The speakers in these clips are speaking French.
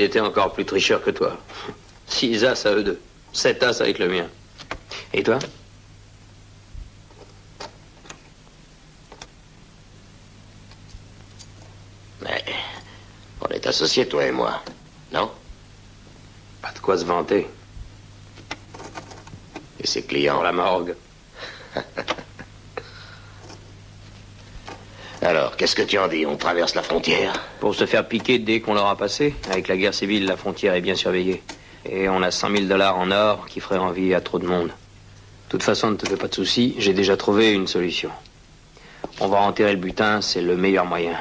étaient encore plus tricheurs que toi. 6 as à eux deux. 7 as avec le mien. Et toi? Mais on est associés, toi et moi, non? Pas de quoi se vanter. Et ses clients? Pour la morgue. Alors, qu'est-ce que tu en dis? On traverse la frontière? Pour se faire piquer dès qu'on l'aura passé. Avec la guerre civile, la frontière est bien surveillée. Et on a 100 000 $ en or qui ferait envie à trop de monde. De toute façon, ne te fais pas de soucis, j'ai déjà trouvé une solution. On va enterrer le butin, c'est le meilleur moyen.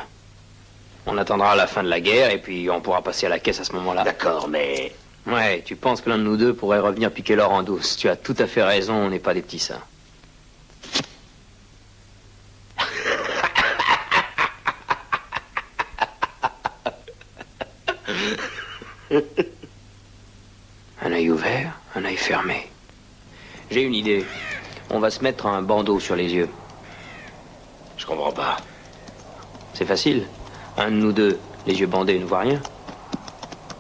On attendra la fin de la guerre et puis on pourra passer à la caisse à ce moment-là. D'accord, mais... Ouais, tu penses que l'un de nous deux pourrait revenir piquer l'or en douce. Tu as tout à fait raison, on n'est pas des petits saints. Un œil ouvert, un œil fermé. J'ai une idée. On va se mettre un bandeau sur les yeux. Je comprends pas. C'est facile. Un de nous deux, les yeux bandés, ne voit rien.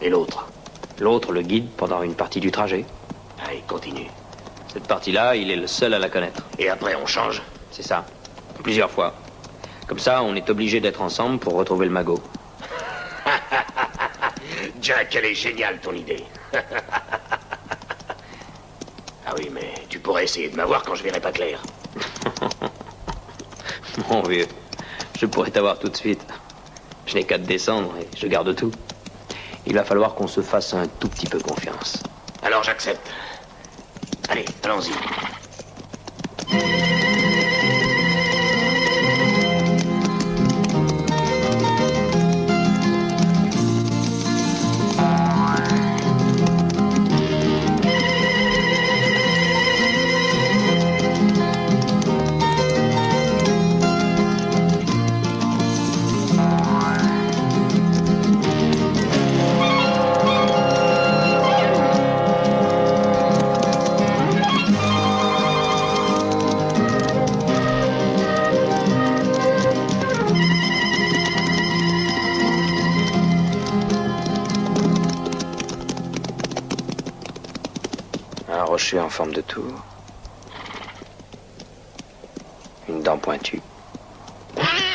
Et l'autre? L'autre le guide pendant une partie du trajet. Allez, continue. Cette partie-là, il est le seul à la connaître. Et après, on change? C'est ça. Plusieurs fois. Comme ça, on est obligé d'être ensemble pour retrouver le magot. Jack, elle est géniale, ton idée. Ah oui, mais tu pourrais essayer de m'avoir quand je verrai pas clair. Mon vieux, je pourrais t'avoir tout de suite. Je n'ai qu'à te descendre et je garde tout. Il va falloir qu'on se fasse un tout petit peu confiance. Alors j'accepte. Allez, allons-y. En forme de tour. Une dent pointue.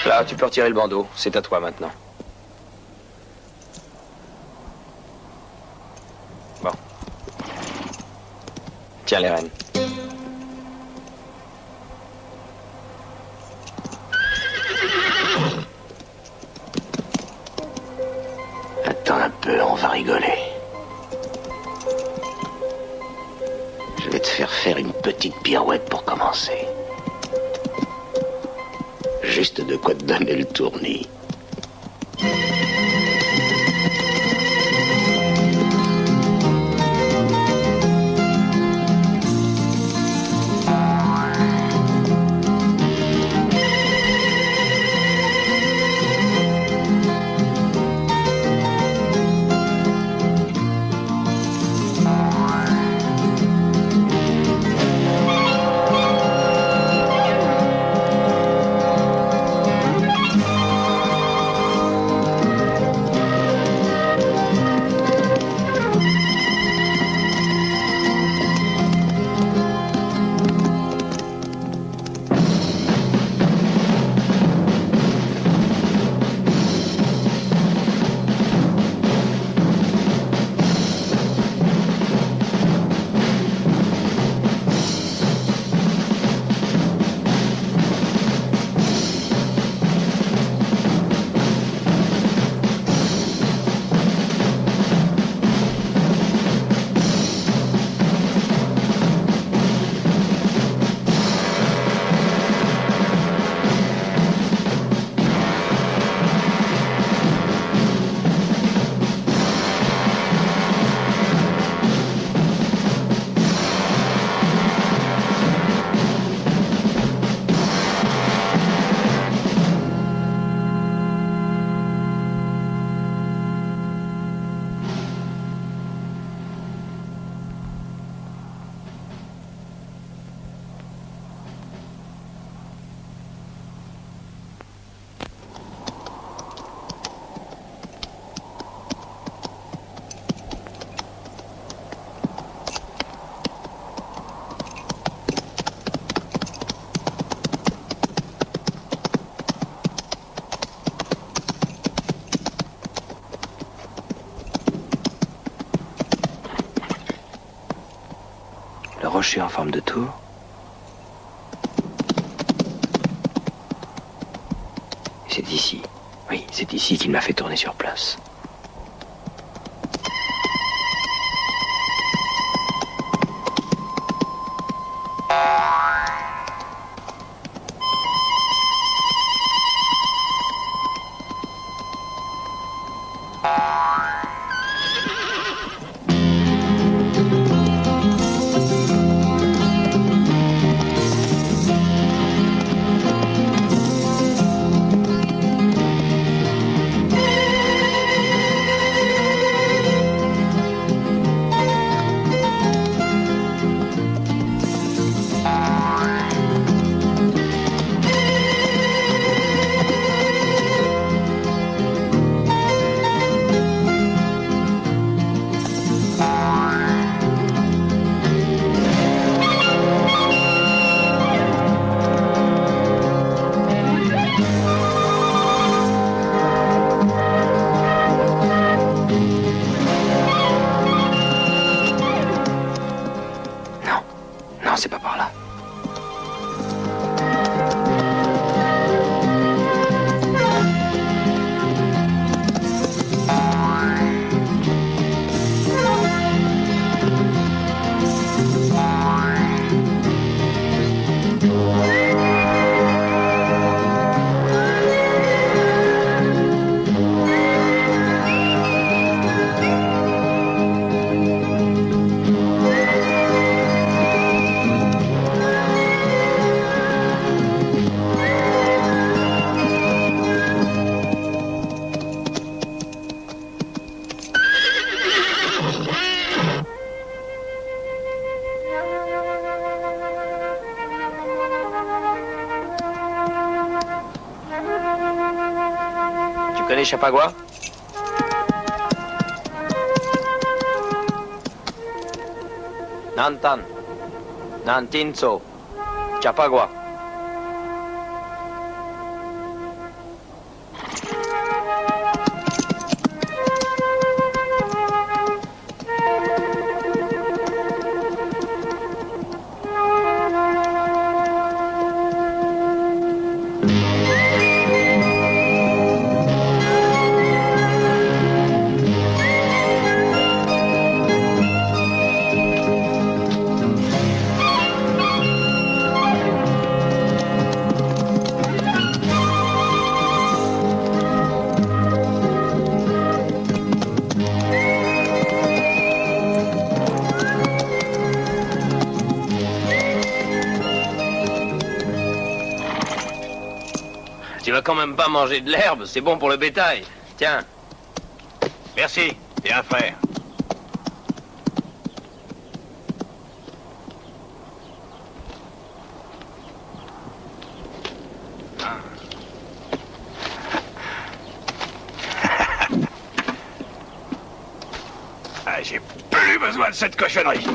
Là, tu peux retirer le bandeau. C'est à toi maintenant. Bon. Tiens les rênes. Attends un peu, on va rigoler. Je vais te faire une petite pirouette pour commencer. Juste de quoi te donner le tournis. crochet en forme de tour. C'est ici. Oui, c'est ici qu'il m'a fait tourner sur place. Non, c'est pas par là. Tu connais Chapagua? Nantan, Nantinso, Chapagua. Tu vas quand même pas manger de l'herbe, c'est bon pour le bétail. Tiens. Merci, t'es un frère. Ah, j'ai plus besoin de cette cochonnerie.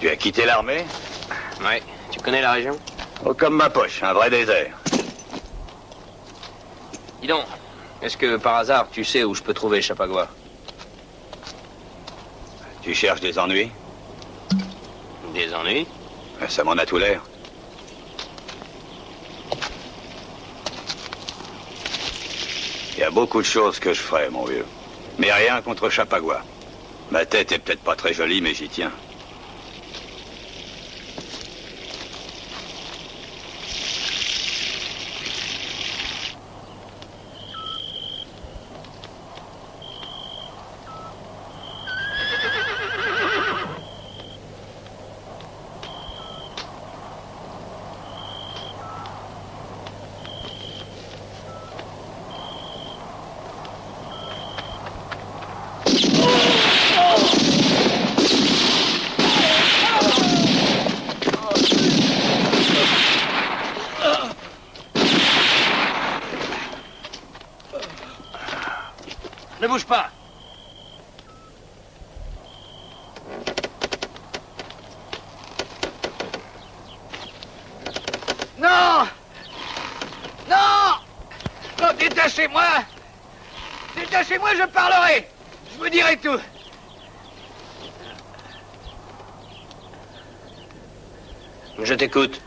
Tu as quitté l'armée? Ouais, tu connais la région? Oh, comme ma poche, un vrai désert. Dis donc, est-ce que par hasard tu sais où je peux trouver Chapagua? Tu cherches des ennuis? Des ennuis? Ça m'en a tout l'air. Il y a beaucoup de choses que je ferais, mon vieux. Mais rien contre Chapagua. Ma tête est peut-être pas très jolie, mais j'y tiens. Ne bouge pas. Non! Non! Non, détachez-moi! Détachez-moi, je parlerai. Je vous dirai tout. Je t'écoute.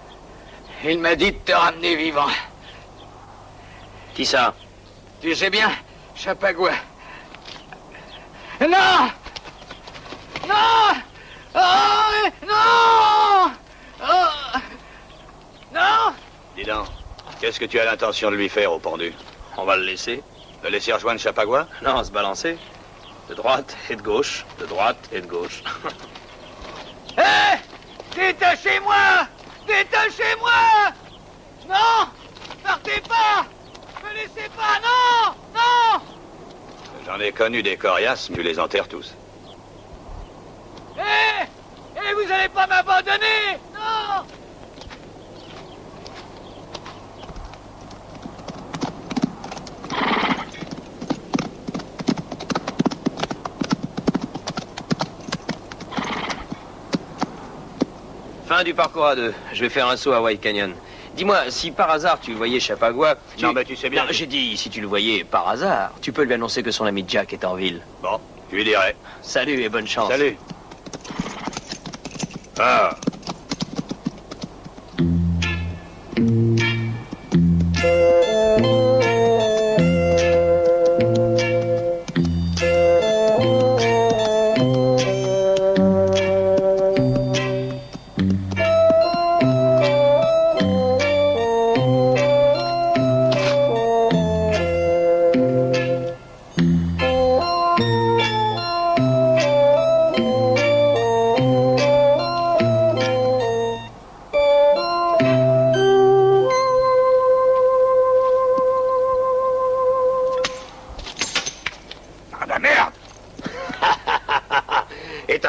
Il m'a dit de te ramener vivant. Qui ça? Tu sais bien, Chapagua. Non! Non! Oh, non! Oh! Non! Dis donc, qu'est-ce que tu as l'intention de lui faire au pendu? On va le laisser. Le laisser rejoindre Chapagua? Non, se balancer. De droite et de gauche, de droite et de gauche. Hé! Détachez-moi! Détachez-moi! Non! Partez pas! Ne me laissez pas! Non! Non! J'en ai connu des coriaces, mais tu les enterres tous. Hé! Hé, vous allez pas m'abandonner! Non! Fin du parcours à deux. Je vais faire un saut à White Canyon. Dis-moi, si par hasard tu voyais Chapagua... Non, mais tu sais bien... Non, j'ai dit, si tu le voyais par hasard, tu peux lui annoncer que son ami Jack est en ville. Bon, je lui dirai. Salut et bonne chance. Salut. Ah.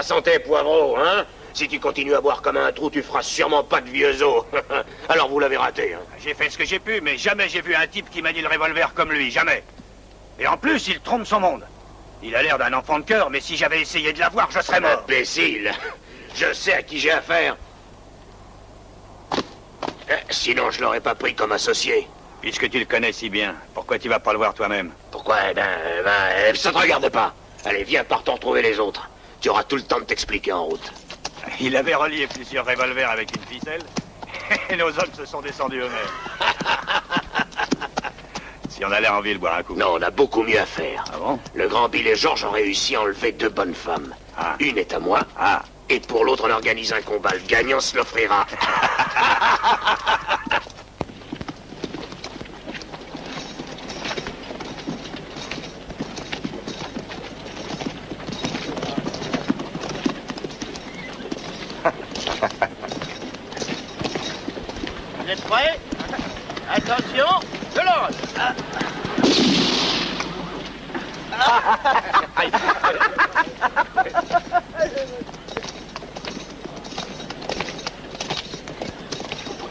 Santé, Poivreau, hein? Si tu continues à boire comme un trou, tu feras sûrement pas de vieux os. Alors vous l'avez raté, hein? J'ai fait ce que j'ai pu, mais jamais j'ai vu un type qui manie le revolver comme lui, jamais. Et en plus, il trompe son monde. Il a l'air d'un enfant de cœur, mais si j'avais essayé de l'avoir, je serais mort. Imbécile! Je sais à qui j'ai affaire. Sinon, je l'aurais pas pris comme associé. Puisque tu le connais si bien, pourquoi tu vas pas le voir toi-même? Pourquoi? Ça te regarde pas. Allez, viens, partons trouver les autres. Tu auras tout le temps de t'expliquer en route. Il avait relié plusieurs revolvers avec une ficelle, et nos hommes se sont descendus eux-mêmes. Si on allait en ville boire un coup. Non, on a beaucoup mieux à faire. Ah bon? Le grand Bill et Georges ont réussi à enlever 2 bonnes femmes. Ah. Une est à moi, et pour l'autre, on organise un combat. Le gagnant se l'offrira. Vous êtes prêts? Attention, je lance.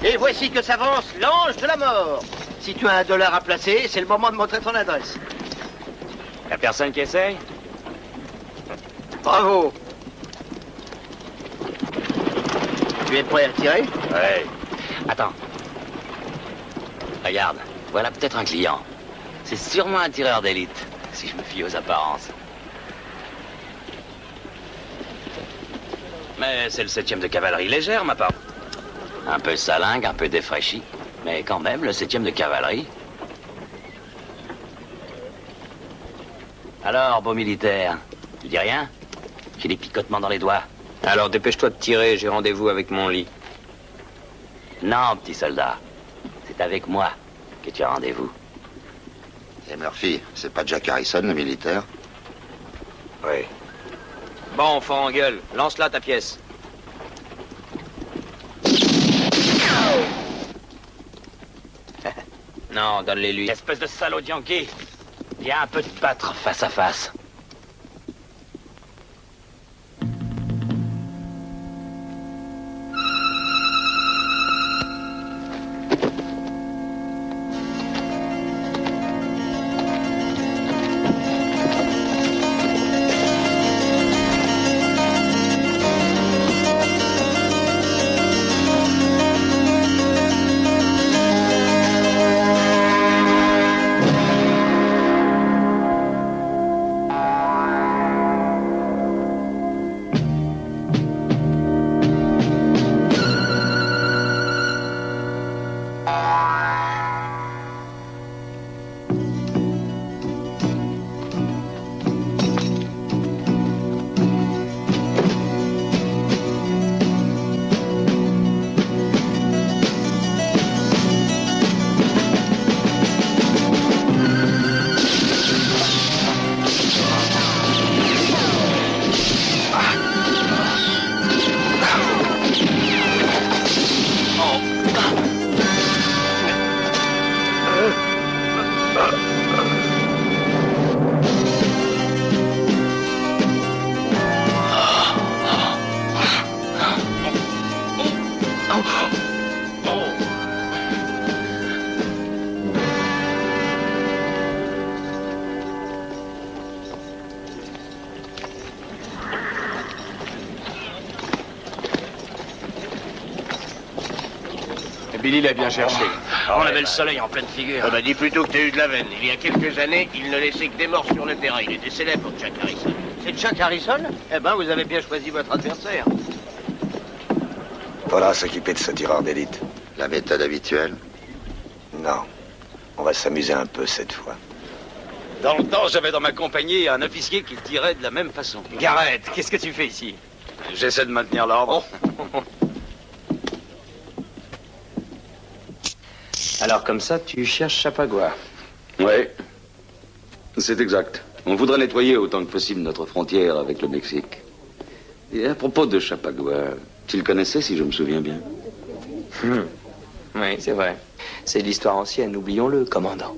Et voici que s'avance l'ange de la mort. Si tu as $1 à placer, c'est le moment de montrer ton adresse. Y'a personne qui essaye? Bravo. Tu es prêt à tirer? Ouais. Attends. Regarde, voilà peut-être un client. C'est sûrement un tireur d'élite, si je me fie aux apparences. Mais c'est le 7e de cavalerie légère, ma part. Un peu salingue, un peu défraîchi, mais quand même le 7e de cavalerie. Alors, beau militaire, tu dis rien? J'ai des picotements dans les doigts. Alors dépêche-toi de tirer, j'ai rendez-vous avec mon lit. Non, petit soldat. C'est avec moi que tu as rendez-vous. Et Murphy, c'est pas Jack Harrison, le militaire? Oui. Bon, fort en gueule. Lance-la ta pièce. Non, donne-les lui. Espèce de salaud de Yankee. Viens un peu te battre face à face. Billy l'a bien cherché. On avait le soleil en pleine figure. Ah bah dis plutôt que t'as eu de la veine. Il y a quelques années, il ne laissait que des morts sur le terrain. Il était célèbre, Jack Harrison. C'est Jack Harrison? Eh ben, vous avez bien choisi votre adversaire. Faudra s'occuper de ce tireur d'élite. La méthode habituelle. Non. On va s'amuser un peu cette fois. Dans le temps, j'avais dans ma compagnie un officier qui tirait de la même façon. Garrett, qu'est-ce que tu fais ici? J'essaie de maintenir l'ordre. Alors comme ça, tu cherches Chapagua. Oui, c'est exact. On voudrait nettoyer autant que possible notre frontière avec le Mexique. Et à propos de Chapagua, tu le connaissais, si je me souviens bien? Oui, c'est vrai. C'est de l'histoire ancienne, oublions-le, commandant.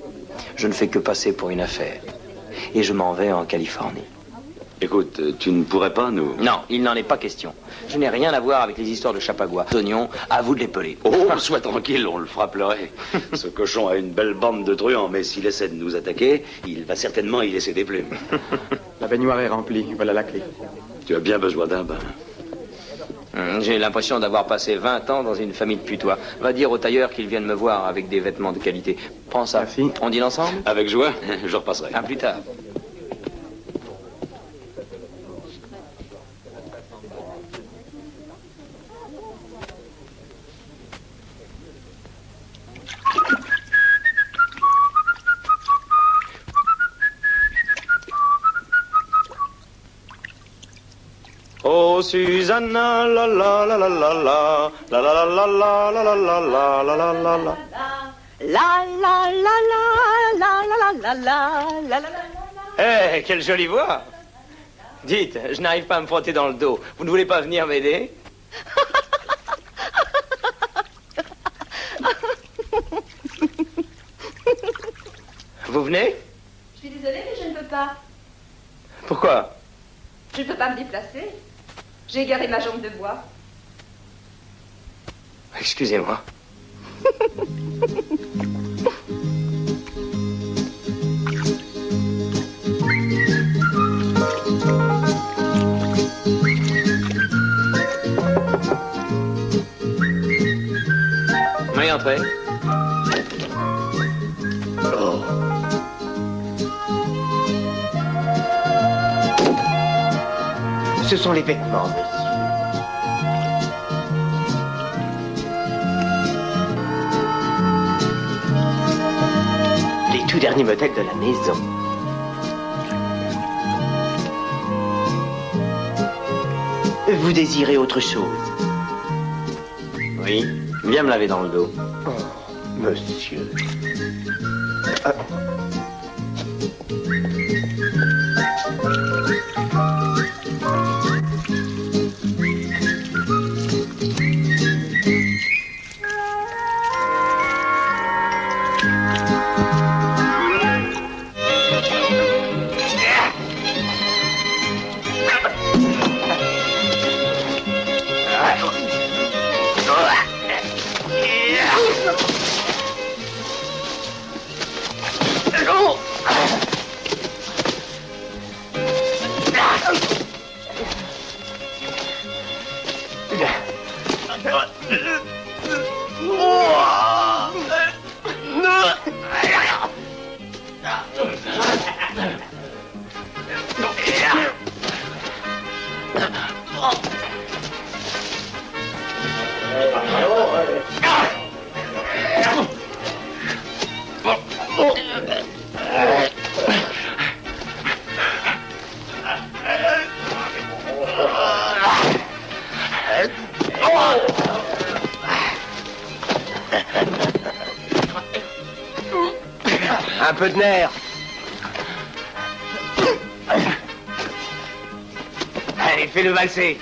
Je ne fais que passer pour une affaire. Et je m'en vais en Californie. Écoute, tu ne pourrais pas nous... Non, il n'en est pas question. Je n'ai rien à voir avec les histoires de Chapagua. Oignons, à vous de les peler. Oh, sois tranquille, on le fera pleurer. Ce cochon a une belle bande de truands, mais s'il essaie de nous attaquer, il va certainement y laisser des plumes. La baignoire est remplie, voilà la clé. Tu as bien besoin d'un bain. J'ai l'impression d'avoir passé 20 ans dans une famille de putois. Va dire au tailleur qu'il vienne me voir avec des vêtements de qualité. Prends ça. On dîne ensemble? Avec joie, je repasserai. À plus tard. Oh Susanna, la la la la la la, la la la la la la la la la la la la. La la la la la la la la la la. Eh, quelle jolie voix! Dites, je n'arrive pas à me frotter dans le dos. Vous ne voulez pas venir m'aider? Vous venez? Je suis désolée, mais je ne peux pas. Pourquoi? Je ne peux pas me déplacer. J'ai égaré ma jambe de bois. Excusez-moi. Oui, entrez. Oh. Ce sont les vêtements, monsieur. Les tout derniers modèles de la maison. Vous désirez autre chose? Oui, viens me laver dans le dos. Oh, monsieur. Un peu de nerf. Allez, fais-le valser.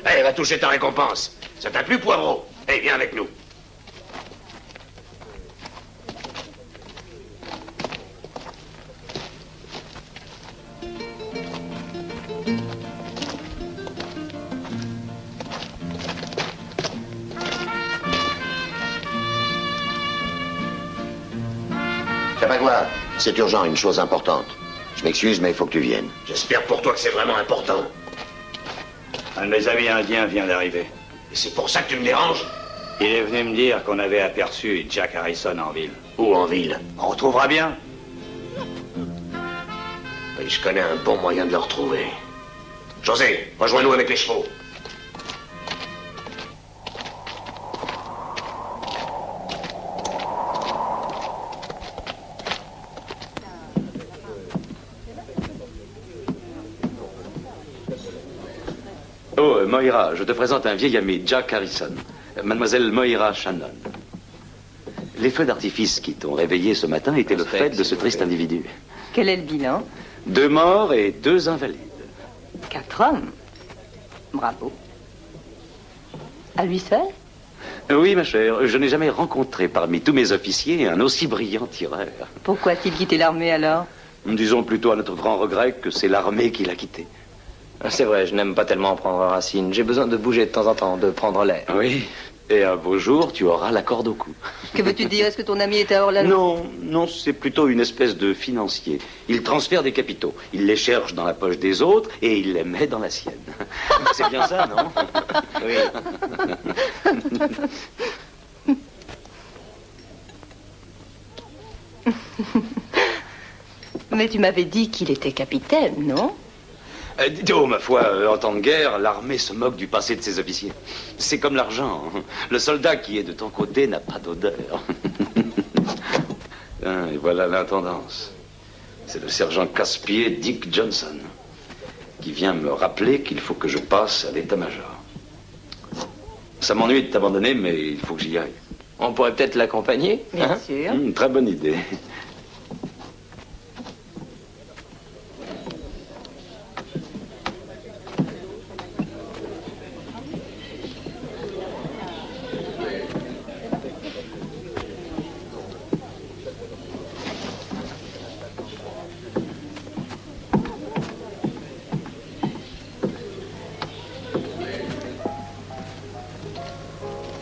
Allez, va toucher ta récompense. Ça t'a plu, Poivreau? Allez, viens avec nous. Chapagua, c'est urgent, une chose importante. Je m'excuse, mais il faut que tu viennes. J'espère pour toi que c'est vraiment important. Un de mes amis indiens vient d'arriver. Et c'est pour ça que tu me déranges? Il est venu me dire qu'on avait aperçu Jack Harrison en ville. Où en ville? On retrouvera bien. Oui, je connais un bon moyen de le retrouver. José, rejoins-nous avec les chevaux. Oh, Moira, je te présente un vieil ami, Jack Harrison. Mademoiselle Moira Shannon. Les feux d'artifice qui t'ont réveillé ce matin étaient le fait de ce triste individu. Quel est le bilan? 2 morts et 2 invalides. 4 hommes. Bravo. À lui seul? Oui, ma chère, je n'ai jamais rencontré parmi tous mes officiers un aussi brillant tireur. Pourquoi a-t-il quitté l'armée alors? Disons plutôt à notre grand regret que c'est l'armée qui l'a quitté. C'est vrai, je n'aime pas tellement prendre racine. J'ai besoin de bouger de temps en temps, de prendre l'air. Oui, et un beau jour, tu auras la corde au cou. Que veux-tu dire? Est-ce que ton ami est à Orlando? Non, c'est plutôt une espèce de financier. Il transfère des capitaux. Il les cherche dans la poche des autres et il les met dans la sienne. C'est bien ça, non? Oui. Mais tu m'avais dit qu'il était capitaine, non? Oh, ma foi, en temps de guerre, l'armée se moque du passé de ses officiers. C'est comme l'argent. Le soldat qui est de ton côté n'a pas d'odeur. Et voilà l'intendance. C'est le sergent casse-pied Dick Johnson qui vient me rappeler qu'il faut que je passe à l'état-major. Ça m'ennuie de t'abandonner, mais il faut que j'y aille. On pourrait peut-être l'accompagner? Bien sûr. Très bonne idée.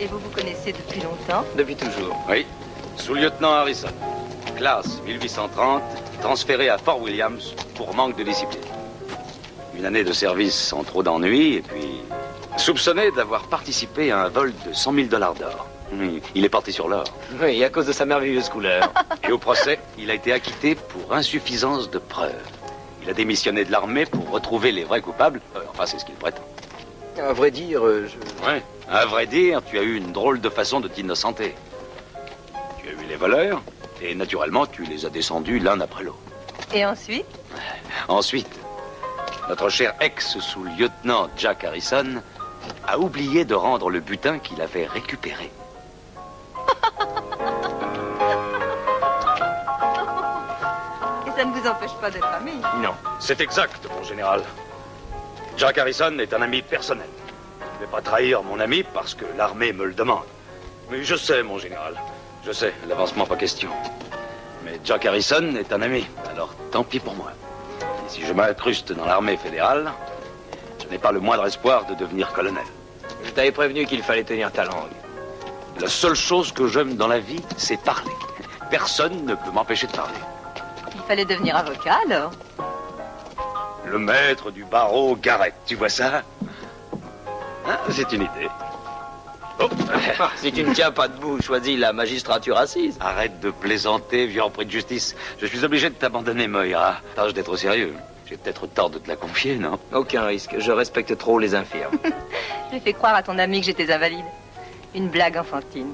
Et vous vous connaissez depuis longtemps? Depuis toujours. Oui, sous-lieutenant Harrison. Classe 1830, transféré à Fort Williams pour manque de discipline. Une année de service sans trop d'ennuis, et puis soupçonné d'avoir participé à un vol de 100 000 $ d'or. Oui, il est parti sur l'or. Oui, à cause de sa merveilleuse couleur. Et au procès, il a été acquitté pour insuffisance de preuves. Il a démissionné de l'armée pour retrouver les vrais coupables. Enfin, c'est ce qu'il prétend. À vrai dire, Ouais, à vrai dire, tu as eu une drôle de façon de t'innocenter. Tu as eu les voleurs, et naturellement, tu les as descendus l'un après l'autre. Et ensuite? Ensuite, notre cher ex-sous-lieutenant Jack Harrison a oublié de rendre le butin qu'il avait récupéré. Et ça ne vous empêche pas d'être amis? Non, c'est exact, mon général. Jack Harrison est un ami personnel. Je ne vais pas trahir mon ami parce que l'armée me le demande. Mais je sais, mon général. Je sais, l'avancement pas question. Mais Jack Harrison est un ami, alors tant pis pour moi. Et si je m'incruste dans l'armée fédérale, je n'ai pas le moindre espoir de devenir colonel. Je t'avais prévenu qu'il fallait tenir ta langue. La seule chose que j'aime dans la vie, c'est parler. Personne ne peut m'empêcher de parler. Il fallait devenir avocat alors? Le maître du barreau Garrett, tu vois ça? Hein, c'est une idée. Oh. Si tu ne tiens pas debout, choisis la magistrature assise. Arrête de plaisanter, vieux empris de justice. Je suis obligé de t'abandonner, Moira. Tâche d'être sérieux. J'ai peut-être tort de te la confier, non? Aucun risque. Je respecte trop les infirmes. J'ai fait croire à ton ami que j'étais invalide. Une blague enfantine.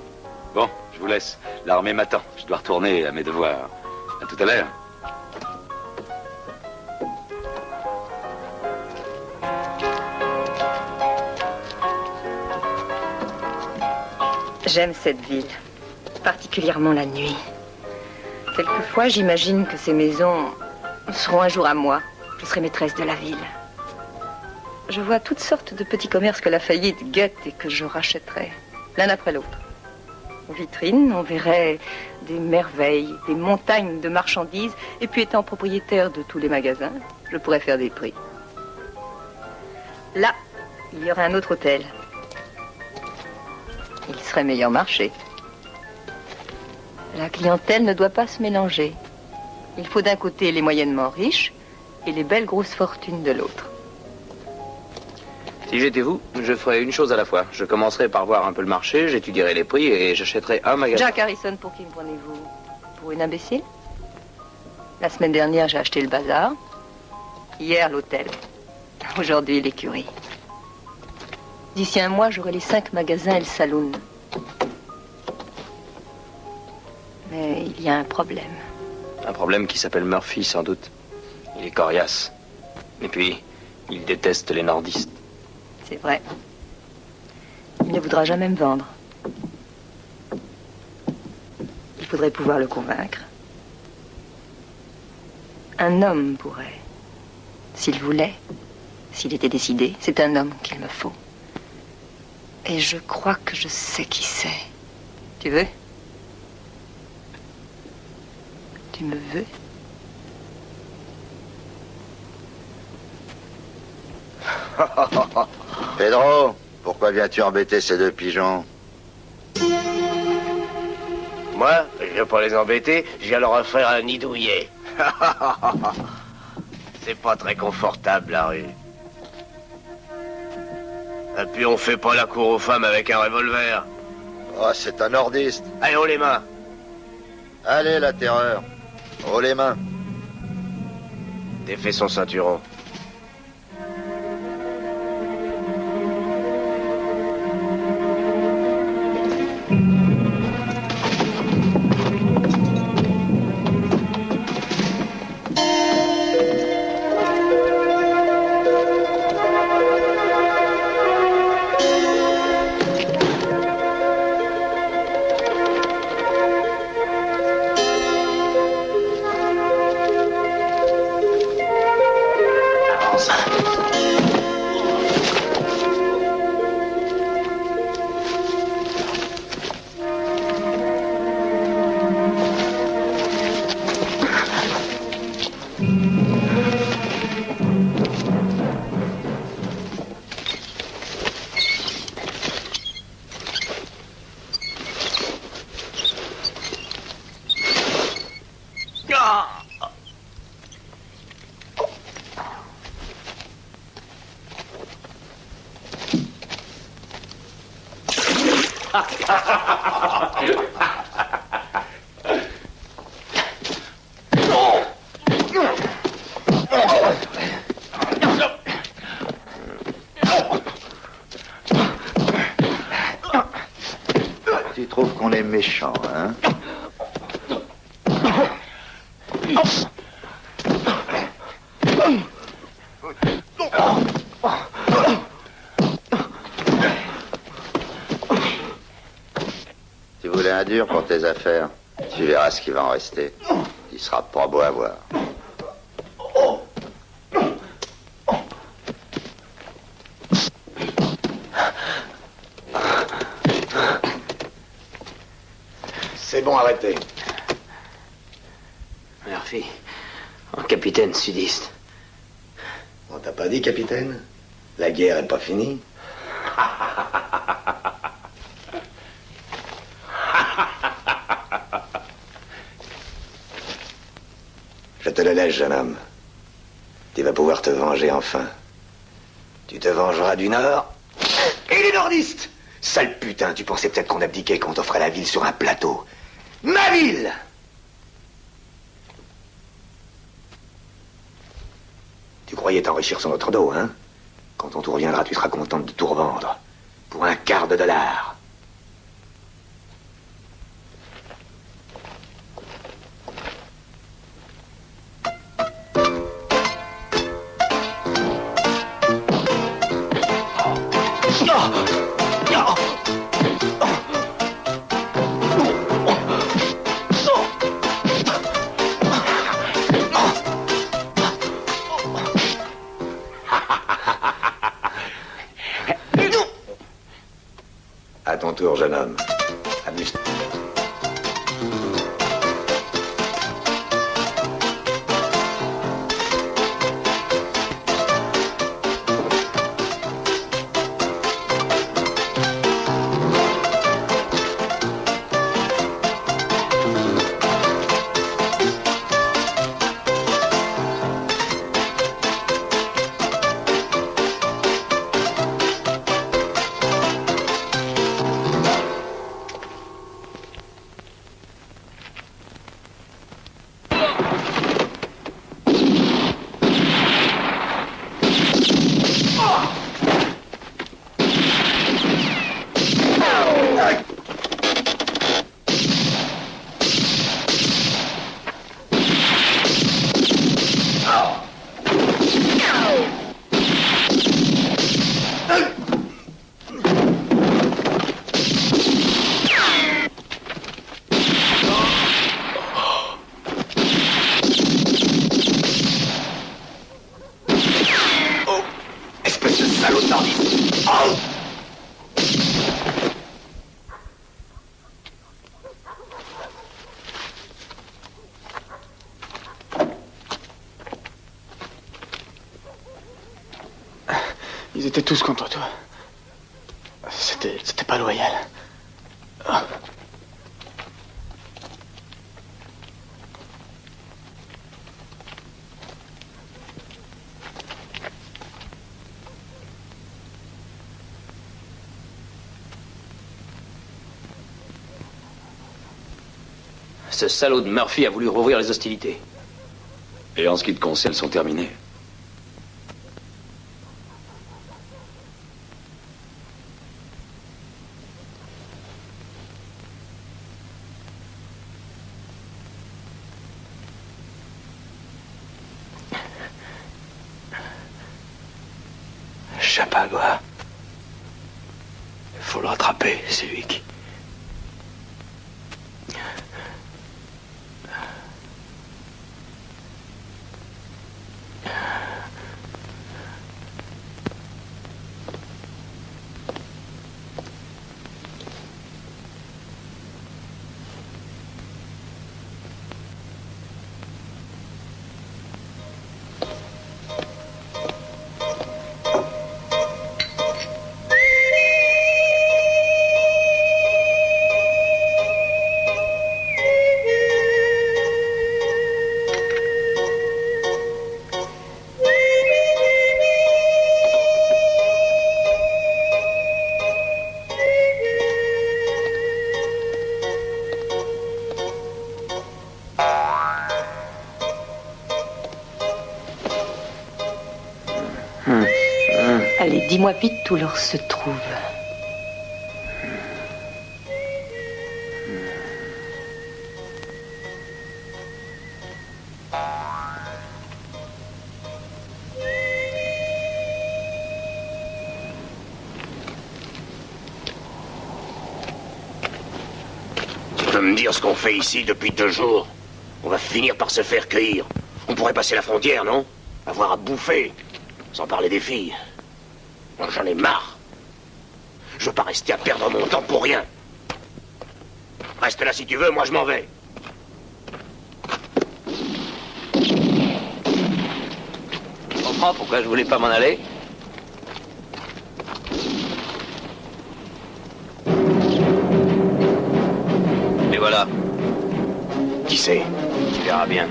Bon, je vous laisse. L'armée m'attend. Je dois retourner à mes devoirs. À tout à l'heure. J'aime cette ville, particulièrement la nuit. Quelquefois, j'imagine que ces maisons seront un jour à moi. Je serai maîtresse de la ville. Je vois toutes sortes de petits commerces que la faillite guette et que je rachèterai, l'un après l'autre. Aux vitrines, on verrait des merveilles, des montagnes de marchandises, et puis étant propriétaire de tous les magasins, je pourrais faire des prix. Là, il y aurait un autre hôtel. Il serait meilleur marché. La clientèle ne doit pas se mélanger. Il faut d'un côté les moyennement riches et les belles grosses fortunes de l'autre. Si j'étais vous, je ferais une chose à la fois. Je commencerais par voir un peu le marché, j'étudierais les prix et j'achèterais un magasin. Jack Harrison, pour qui me prenez-vous? Pour une imbécile? La semaine dernière, j'ai acheté le bazar. Hier, l'hôtel. Aujourd'hui, l'écurie. D'ici un mois, j'aurai les 5 magasins et le saloon. Mais il y a un problème. Un problème qui s'appelle Murphy, sans doute. Il est coriace. Et puis, il déteste les nordistes. C'est vrai. Il ne voudra jamais me vendre. Il faudrait pouvoir le convaincre. Un homme pourrait. S'il voulait, s'il était décidé, c'est un homme qu'il me faut. Et je crois que je sais qui c'est. Tu veux? Tu me veux? Pedro, pourquoi viens-tu embêter ces 2 pigeons? Moi, je viens pas les embêter, je viens leur offrir un nid douillet. C'est pas très confortable, la rue. Et puis on fait pas la cour aux femmes avec un revolver. Oh, c'est un nordiste. Allez, haut les mains. Allez, la terreur. Haut les mains. Défais son ceinturon. Tu trouves qu'on est méchant, hein? Tu voulais un dur pour tes affaires. Tu verras ce qui va en rester. Il sera pas beau à voir. C'est bon, arrêtez. Murphy, un capitaine sudiste. On t'a pas dit, capitaine? La guerre est pas finie. Je te le laisse, jeune homme. Tu vas pouvoir te venger enfin. Tu te vengeras du Nord et les nordistes. Sale putain, tu pensais peut-être qu'on abdiquait quand on t'offrait la ville sur un plateau. Ma ville! Tu croyais t'enrichir sur notre dos, hein? Quand ton tour viendra, tu seras contente de tout revendre. Pour $0,25. À ton tour, jeune homme. Amuse-toi. Ils étaient tous contre toi. C'était pas loyal. Oh. Ce salaud de Murphy a voulu rouvrir les hostilités. Et en ce qui te concerne, elles sont terminées. Chapagua. Il faut le rattraper, c'est lui qui... Allez, dis-moi vite où l'or se trouve. Tu peux me dire ce qu'on fait ici depuis 2 jours? On va finir par se faire cueillir. On pourrait passer la frontière, non? Avoir à bouffer. Sans parler des filles. Moi, j'en ai marre. Je veux pas rester à perdre mon temps pour rien. Reste là si tu veux, moi je m'en vais. Tu comprends pourquoi je voulais pas m'en aller? Et voilà. Qui c'est? Tu verras bien.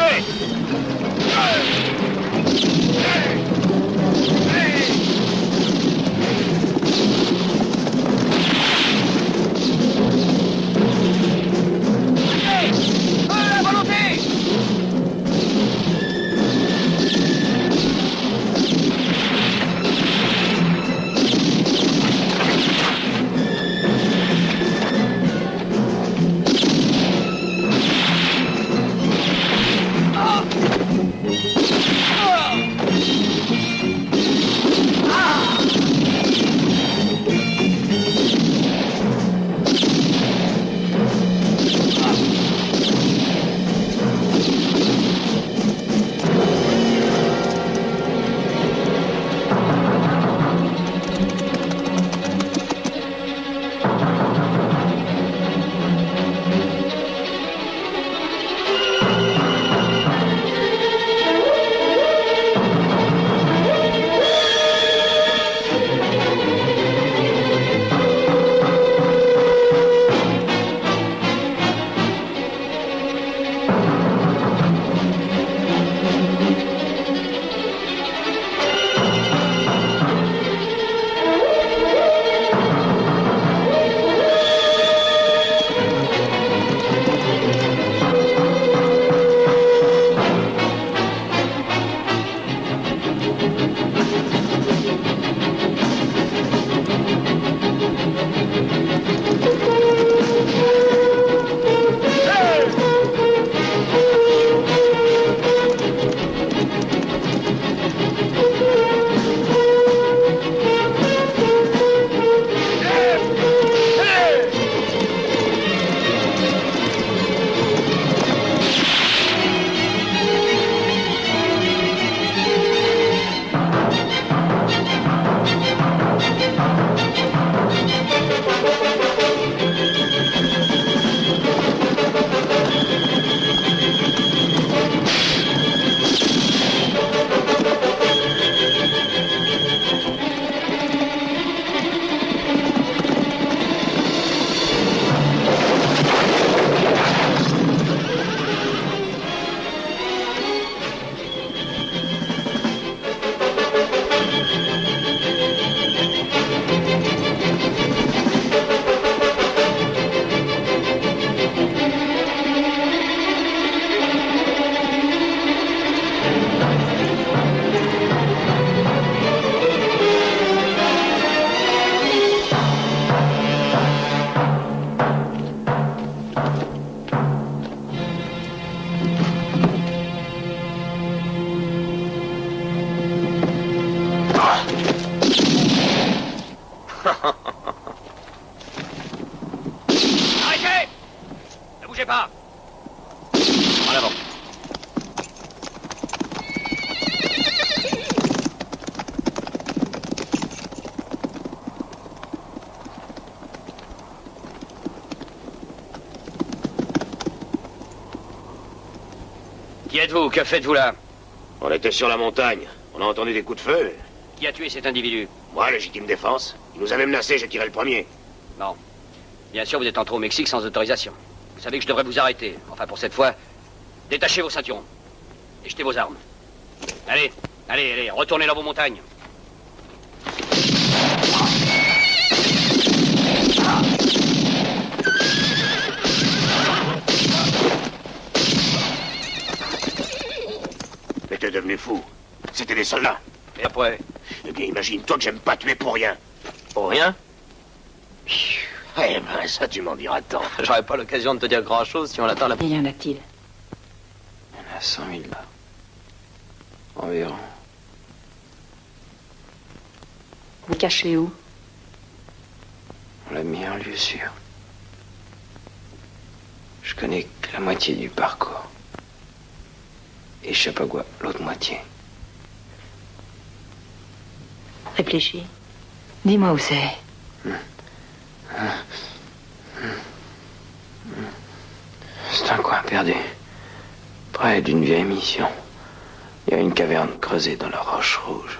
Bouchez! La volonté! Arrêtez! Ne bougez pas! En avant. Qui êtes-vous? Que faites-vous là? On était sur la montagne. On a entendu des coups de feu. Qui a tué cet individu? Moi, légitime défense. Il nous avait menacé, j'ai tiré le premier. Non. Bien sûr, vous êtes entré au Mexique sans autorisation. Vous savez que je devrais vous arrêter. Enfin, pour cette fois, détachez vos ceintures. Et jetez vos armes. Allez, allez, allez, retournez dans vos montagnes. Mais t'es devenu fou. C'était des soldats. Et après? Eh bien, imagine-toi que j'aime pas tuer pour rien. Pour rien? Eh ben, ça, tu m'en diras tant. J'aurais pas l'occasion de te dire grand-chose si on attend la... Combien y en a-t-il? Il y en a 100 000 là. Environ. Vous le cachez où? On l'a mis en lieu sûr. Je connais que la moitié du parcours. Et je sais pas quoi, l'autre moitié. Réfléchis. Dis-moi où c'est. C'est un coin perdu. Près d'une vieille mission. Il y a une caverne creusée dans la roche rouge.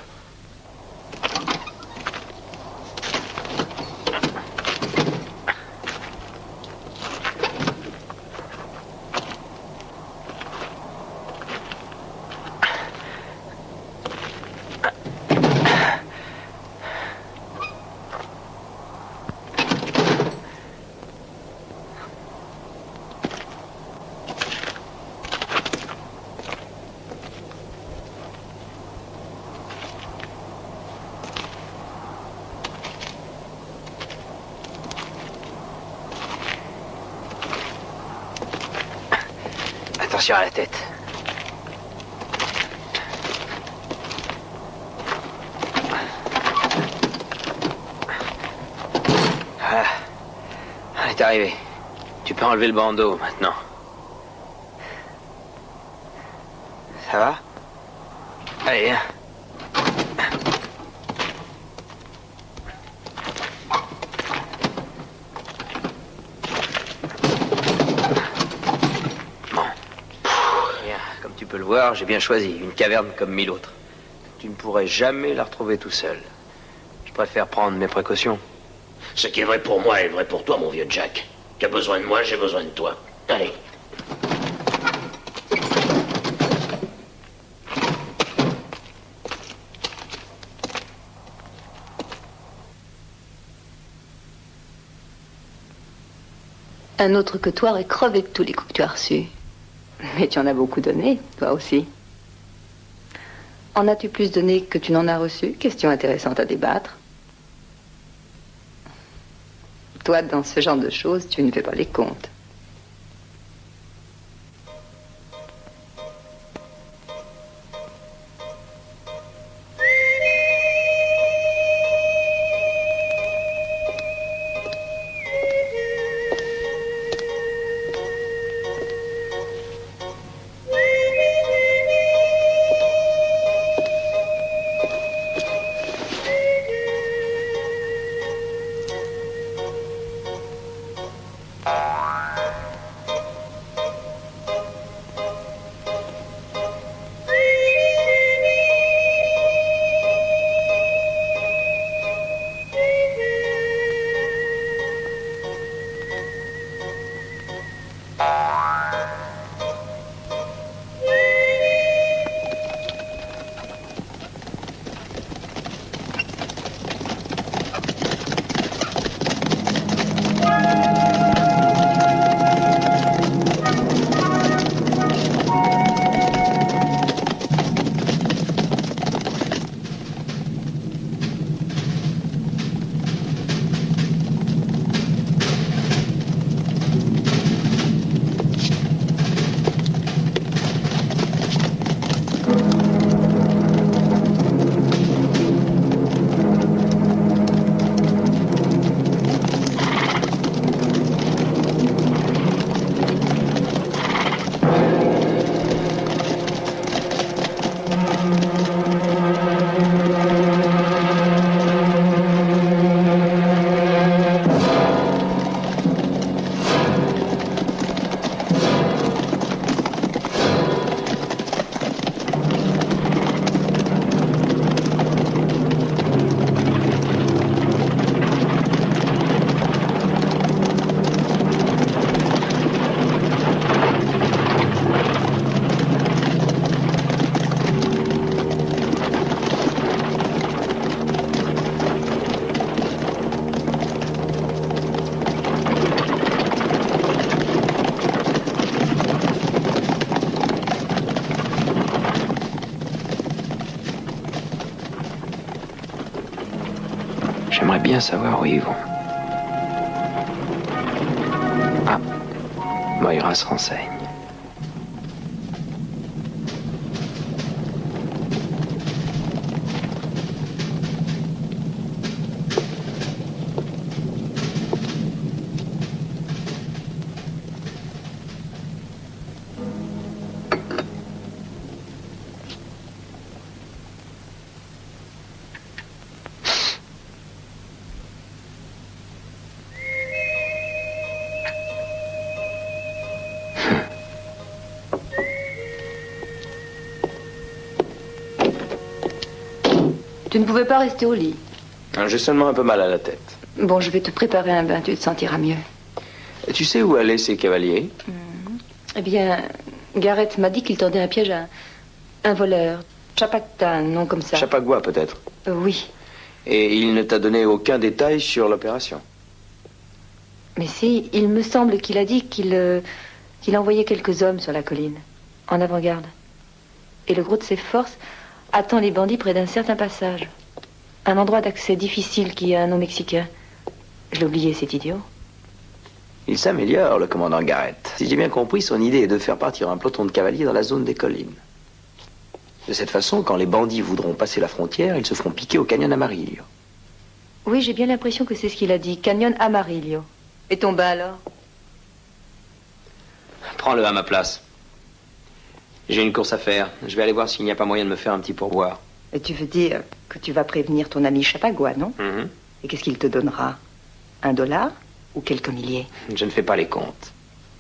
Attention à la tête. Voilà. On est arrivé. Tu peux enlever le bandeau maintenant. Ça va? Allez, viens. Bon. Bien, comme tu peux le voir, j'ai bien choisi. Une caverne comme 1000 autres. Tu ne pourrais jamais la retrouver tout seul. Je préfère prendre mes précautions. Ce qui est vrai pour moi est vrai pour toi, mon vieux Jack. Tu as besoin de moi, j'ai besoin de toi. Allez. Un autre que toi aurait crevé de tous les coups que tu as reçus. Mais tu en as beaucoup donné, toi aussi. En as-tu plus donné que tu n'en as reçu? Question intéressante à débattre. Toi, dans ce genre de choses, tu ne fais pas les comptes. J'aimerais bien savoir où ils vont. Ah, Moira se renseigne. Tu ne pouvais pas rester au lit. J'ai seulement un peu mal à la tête. Bon, je vais te préparer un bain, tu te sentiras mieux. Tu sais où allaient ces cavaliers? Eh bien, Garrett m'a dit qu'il tendait un piège à un voleur. Chapakta, un nom comme ça. Chapagua, peut-être? Oui. Et il ne t'a donné aucun détail sur l'opération? Mais si, il me semble qu'il a dit qu'il envoyait quelques hommes sur la colline, en avant-garde. Et le gros de ses forces attend les bandits près d'un certain passage. Un endroit d'accès difficile qui a un nom mexicain. Je l'ai oublié, c'est idiot. Il s'améliore, le commandant Garrett. Si j'ai bien compris, son idée est de faire partir un peloton de cavaliers dans la zone des collines. De cette façon, quand les bandits voudront passer la frontière, ils se feront piquer au canyon Amarillo. Oui, j'ai bien l'impression que c'est ce qu'il a dit. Canyon Amarillo. Et ton bas alors? Prends-le à ma place. J'ai une course à faire. Je vais aller voir s'il n'y a pas moyen de me faire un petit pourboire. Et tu veux dire que tu vas prévenir ton ami Chapagua, non? Et qu'est-ce qu'il te donnera? $1 ou quelques milliers? Je ne fais pas les comptes.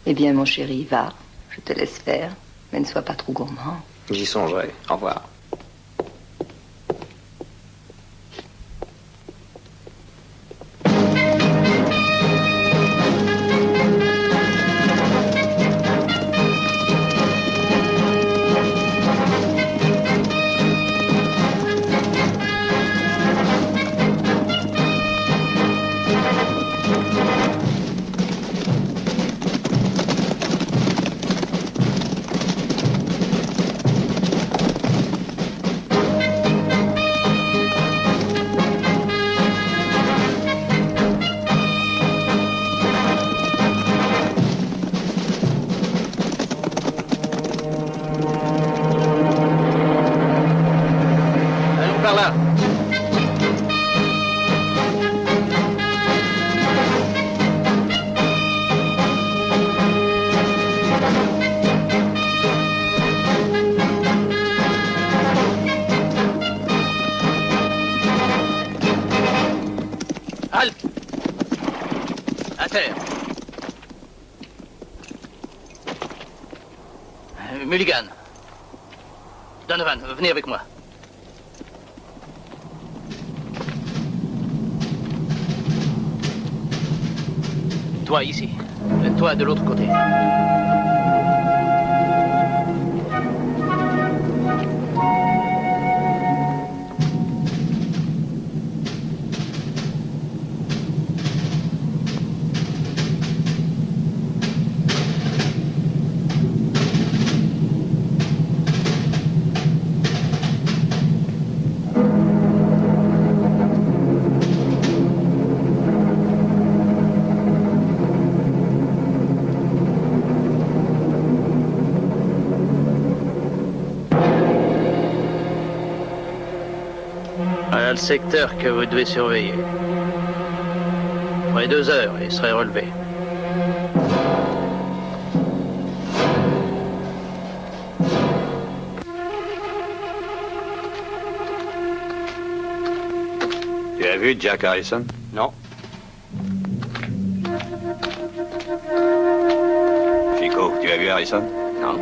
Eh bien, mon chéri, va. Je te laisse faire. Mais ne sois pas trop gourmand. J'y songerai. Au revoir. Mulligan. Donovan, venez avec moi. Toi ici. Toi de l'autre côté. Le secteur que vous devez surveiller. Après 2 heures, il serait relevé. Tu as vu Jack Harrison? Non. Chico, tu as vu Harrison? Non.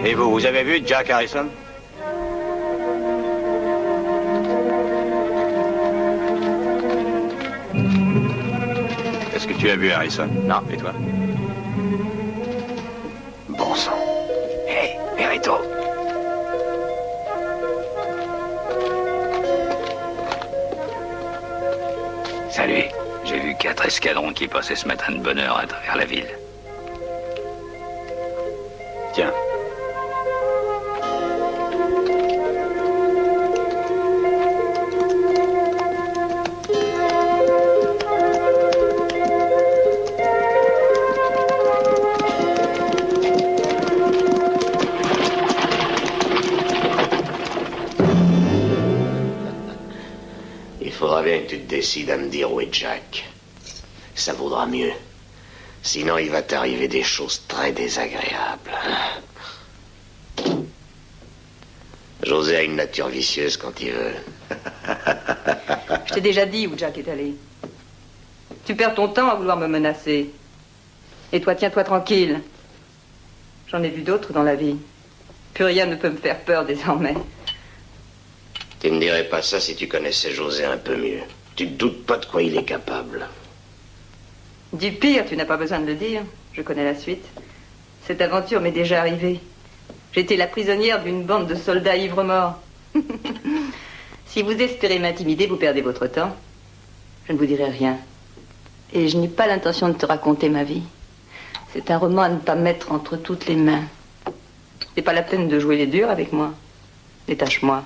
Et vous avez vu Jack Harrison? Est-ce que tu as vu Harrison? Non. Et toi? Bon sang. Hé, Perito. Salut. J'ai vu 4 escadrons qui passaient ce matin de bonne heure à travers la ville. Tiens. Il faudra bien que tu te décides à me dire où est Jack. Ça vaudra mieux. Sinon, il va t'arriver des choses très désagréables. José a une nature vicieuse quand il veut. Je t'ai déjà dit où Jack est allé. Tu perds ton temps à vouloir me menacer. Et toi, tiens-toi tranquille. J'en ai vu d'autres dans la vie. Plus rien ne peut me faire peur désormais. Tu ne dirais pas ça si tu connaissais José un peu mieux. Tu te doutes pas de quoi il est capable. Du pire, tu n'as pas besoin de le dire. Je connais la suite. Cette aventure m'est déjà arrivée. J'étais la prisonnière d'une bande de soldats ivres-morts. Si vous espérez m'intimider, vous perdez votre temps. Je ne vous dirai rien. Et je n'ai pas l'intention de te raconter ma vie. C'est un roman à ne pas mettre entre toutes les mains. C'est pas la peine de jouer les durs avec moi. Détache-moi.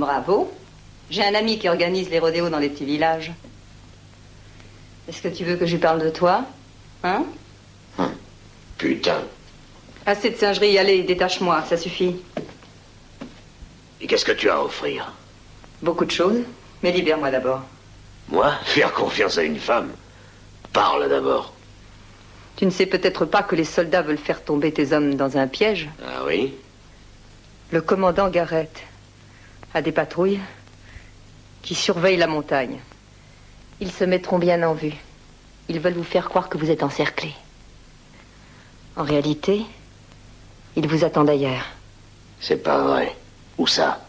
Bravo. J'ai un ami qui organise les rodéos dans les petits villages. Est-ce que tu veux que je lui parle de toi? Hein? Putain. Assez de singerie, allez, détache-moi, ça suffit. Et qu'est-ce que tu as à offrir? Beaucoup de choses, mais libère-moi d'abord. Moi? Faire confiance à une femme? Parle d'abord. Tu ne sais peut-être pas que les soldats veulent faire tomber tes hommes dans un piège? Ah oui? Le commandant Garrett a des patrouilles qui surveillent la montagne. Ils se mettront bien en vue. Ils veulent vous faire croire que vous êtes encerclés. En réalité, ils vous attendent ailleurs. C'est pas vrai. Où ça?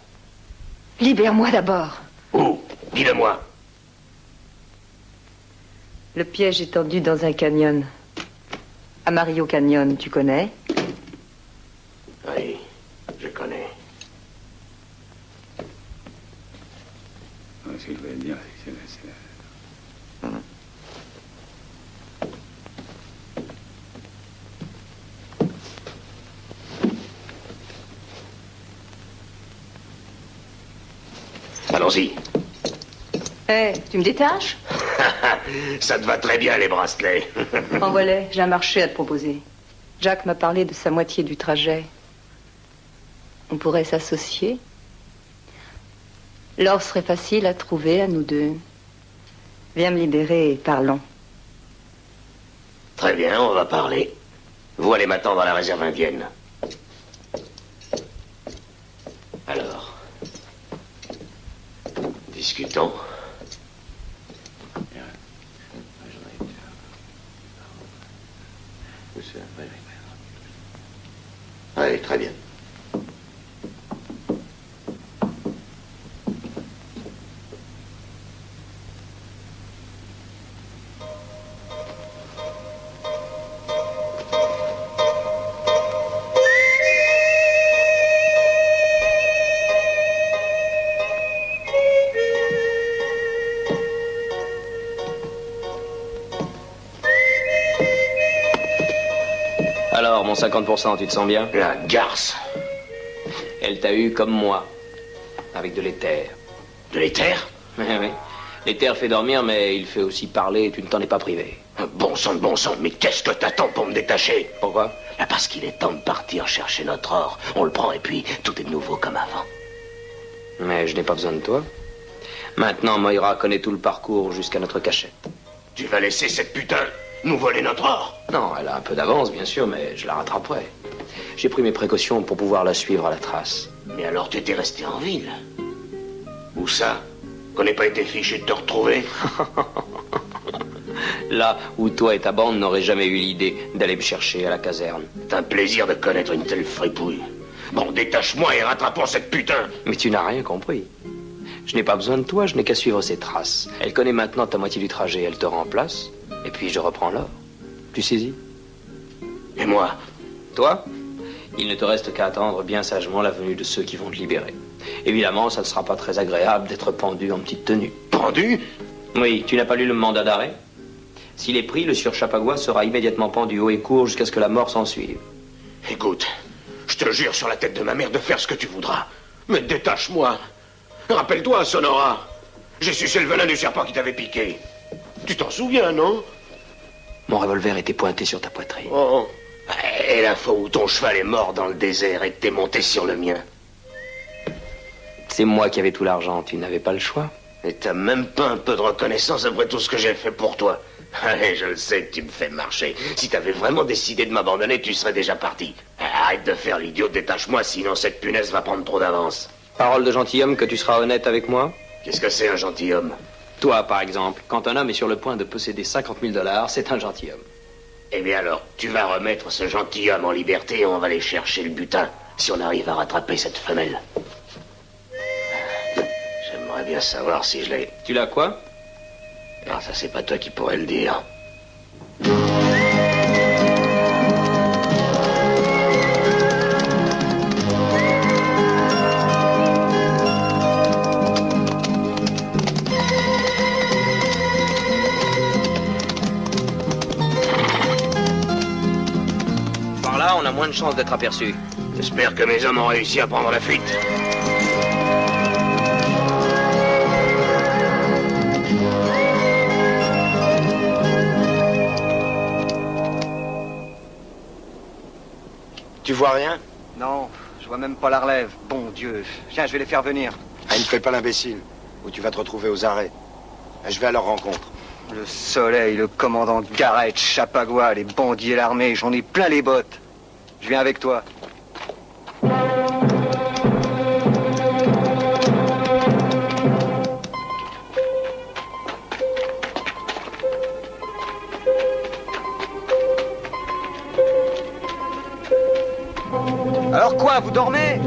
Libère-moi d'abord. Où? Dis-le-moi. Le piège est tendu dans un canyon. Amarillo Canyon, tu connais? Oui, je connais. Allons-y. Hé, tu me détaches? Ça te va très bien, les bracelets. Envoie-les, j'ai un marché à te proposer. Jack m'a parlé de sa moitié du trajet. On pourrait s'associer. L'or serait facile à trouver à nous deux. Viens me libérer et parlons. Très bien, on va parler. Vous allez m'attendre dans la réserve indienne. Alors, discutons. Oui, très bien. Alors, mon 50%, tu te sens bien? La garce. Elle t'a eu comme moi, avec de l'éther. De l'éther? Oui, oui. L'éther fait dormir, mais il fait aussi parler et tu ne t'en es pas privé. Bon sang, mais qu'est-ce que t'attends pour me détacher? Pourquoi? Parce qu'il est temps de partir chercher notre or. On le prend et puis tout est de nouveau comme avant. Mais je n'ai pas besoin de toi. Maintenant, Moira connaît tout le parcours jusqu'à notre cachette. Tu vas laisser cette putain nous voler notre or? Non, elle a un peu d'avance, bien sûr, mais je la rattraperai. J'ai pris mes précautions pour pouvoir la suivre à la trace. Mais alors tu étais resté en ville? Où ça? Qu'on n'ait pas été fichu de te retrouver? Là où toi et ta bande n'auraient jamais eu l'idée d'aller me chercher à la caserne. C'est un plaisir de connaître une telle fripouille. Bon, détache-moi et rattrapons cette putain. Mais tu n'as rien compris. Je n'ai pas besoin de toi, je n'ai qu'à suivre ses traces. Elle connaît maintenant ta moitié du trajet, elle te remplace, et puis je reprends l'or. Tu saisis? Et moi? Toi? Il ne te reste qu'à attendre bien sagement la venue de ceux qui vont te libérer. Évidemment, ça ne sera pas très agréable d'être pendu en petite tenue. Pendu? Oui, tu n'as pas lu le mandat d'arrêt? S'il est pris, le sieur Chapagua sera immédiatement pendu haut et court jusqu'à ce que la mort s'en suive. Écoute, je te jure sur la tête de ma mère de faire ce que tu voudras. Mais détache-moi. Rappelle-toi, Sonora. J'ai sucé le venin du serpent qui t'avait piqué. Tu t'en souviens, non? Mon revolver était pointé sur ta poitrine. Oh. Et la fois où ton cheval est mort dans le désert et que t'es monté sur le mien. C'est moi qui avais tout l'argent, tu n'avais pas le choix. Et t'as même pas un peu de reconnaissance après tout ce que j'ai fait pour toi. Allez, je le sais que tu me fais marcher. Si t'avais vraiment décidé de m'abandonner, tu serais déjà parti. Arrête de faire l'idiot, détache-moi, sinon cette punaise va prendre trop d'avance. Parole de gentilhomme que tu seras honnête avec moi? Qu'est-ce que c'est un gentilhomme? Toi, par exemple, quand un homme est sur le point de posséder 50 000 $, c'est un gentilhomme. Eh bien alors, tu vas remettre ce gentilhomme en liberté et on va aller chercher le butin, si on arrive à rattraper cette femelle. J'aimerais bien savoir si je l'ai... Tu l'as quoi? Ah, ça c'est pas toi qui pourrais le dire. Par là, on a moins de chances d'être aperçus. J'espère que mes hommes ont réussi à prendre la fuite. Tu vois rien? Non, je vois même pas la relève. Bon Dieu. Tiens, je vais les faire venir. Ah, ne fais pas l'imbécile, ou tu vas te retrouver aux arrêts. Je vais à leur rencontre. Le soleil, le commandant Garrett, Chapagua, les bandits et l'armée, j'en ai plein les bottes. Je viens avec toi. Alors quoi, vous dormez?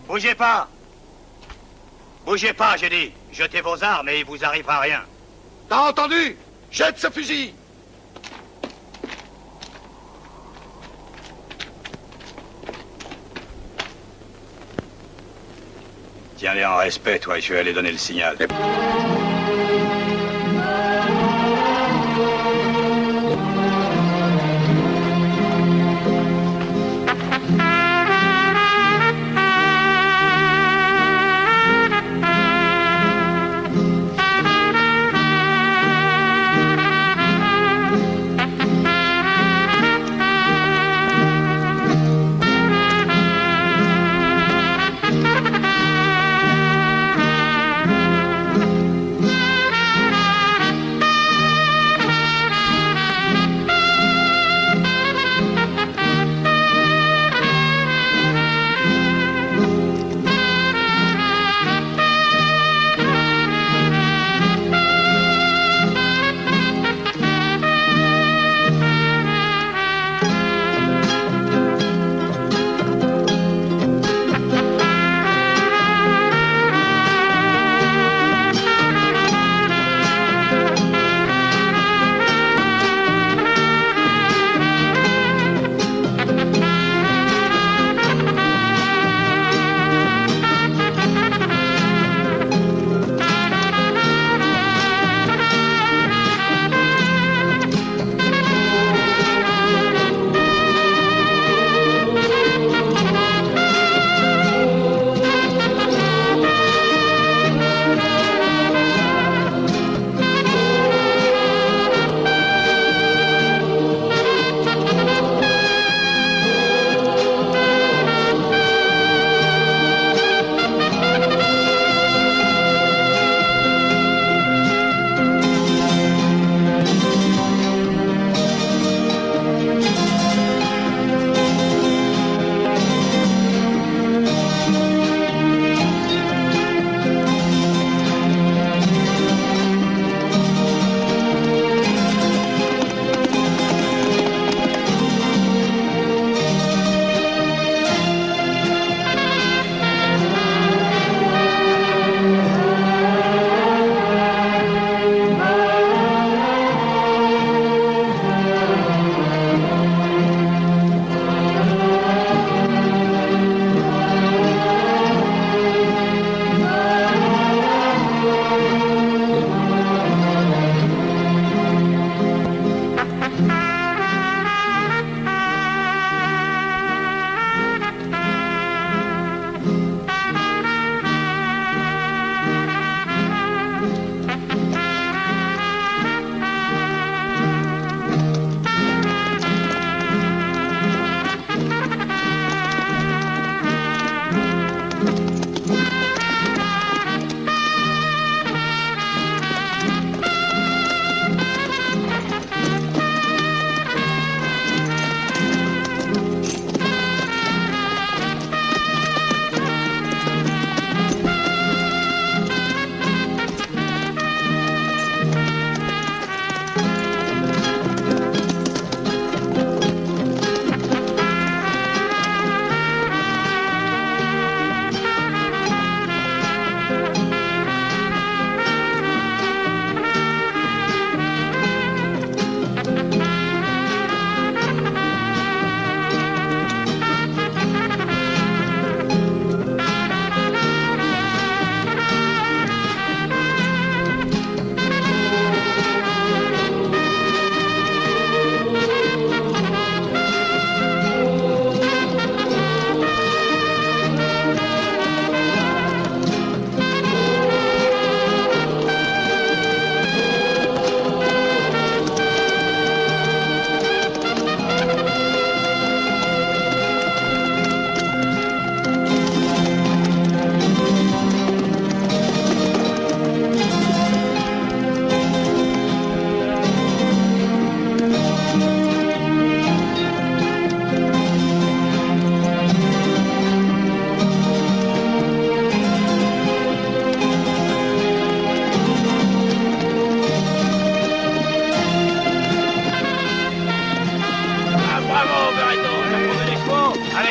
Bougez pas! Bougez pas, j'ai dit. Jetez vos armes et il vous arrivera rien. T'as entendu? Jette ce fusil! Tiens-les en respect, toi, je vais aller donner le signal.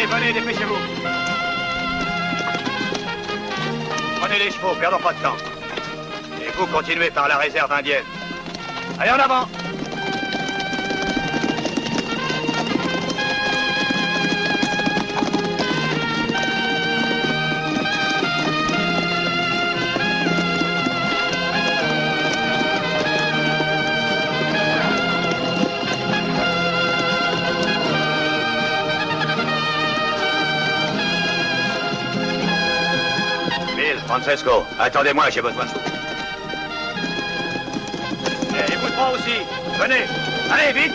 Allez, venez, dépêchez-vous. Prenez les chevaux, perdons pas de temps. Et vous continuez par la réserve indienne. Allez, en avant. Francesco, attendez-moi, j'ai besoin de vous. Et vous trois aussi, venez, allez, vite!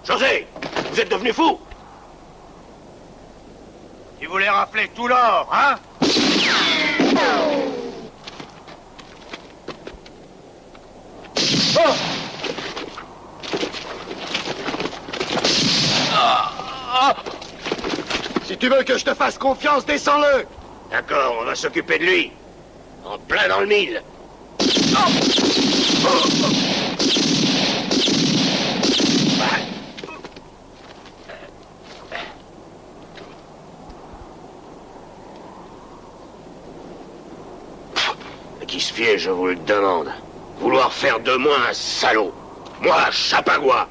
José, vous êtes devenu fou. Tu voulais rafler tout l'or, hein? Oh! Si tu veux que je te fasse confiance, descends-le. D'accord, on va s'occuper de lui. En plein dans le mille. Qui se fiait, je vous le demande. Vouloir faire de moi un salaud. Moi, Chapagua.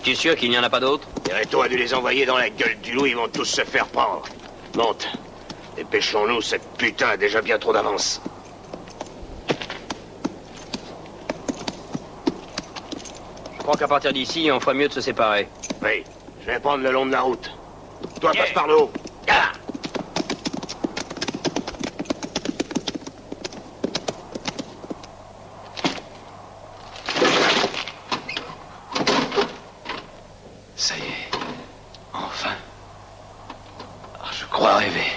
Tu es sûr qu'il n'y en a pas d'autres? Reto a dû les envoyer dans la gueule du loup, ils vont tous se faire prendre. Monte. Dépêchons-nous, cette putain a déjà bien trop d'avance. Je crois qu'à partir d'ici, on ferait mieux de se séparer. Oui, je vais prendre le long de la route. Toi, passe par le haut. Ah! Ça y est. Enfin. Je crois rêver.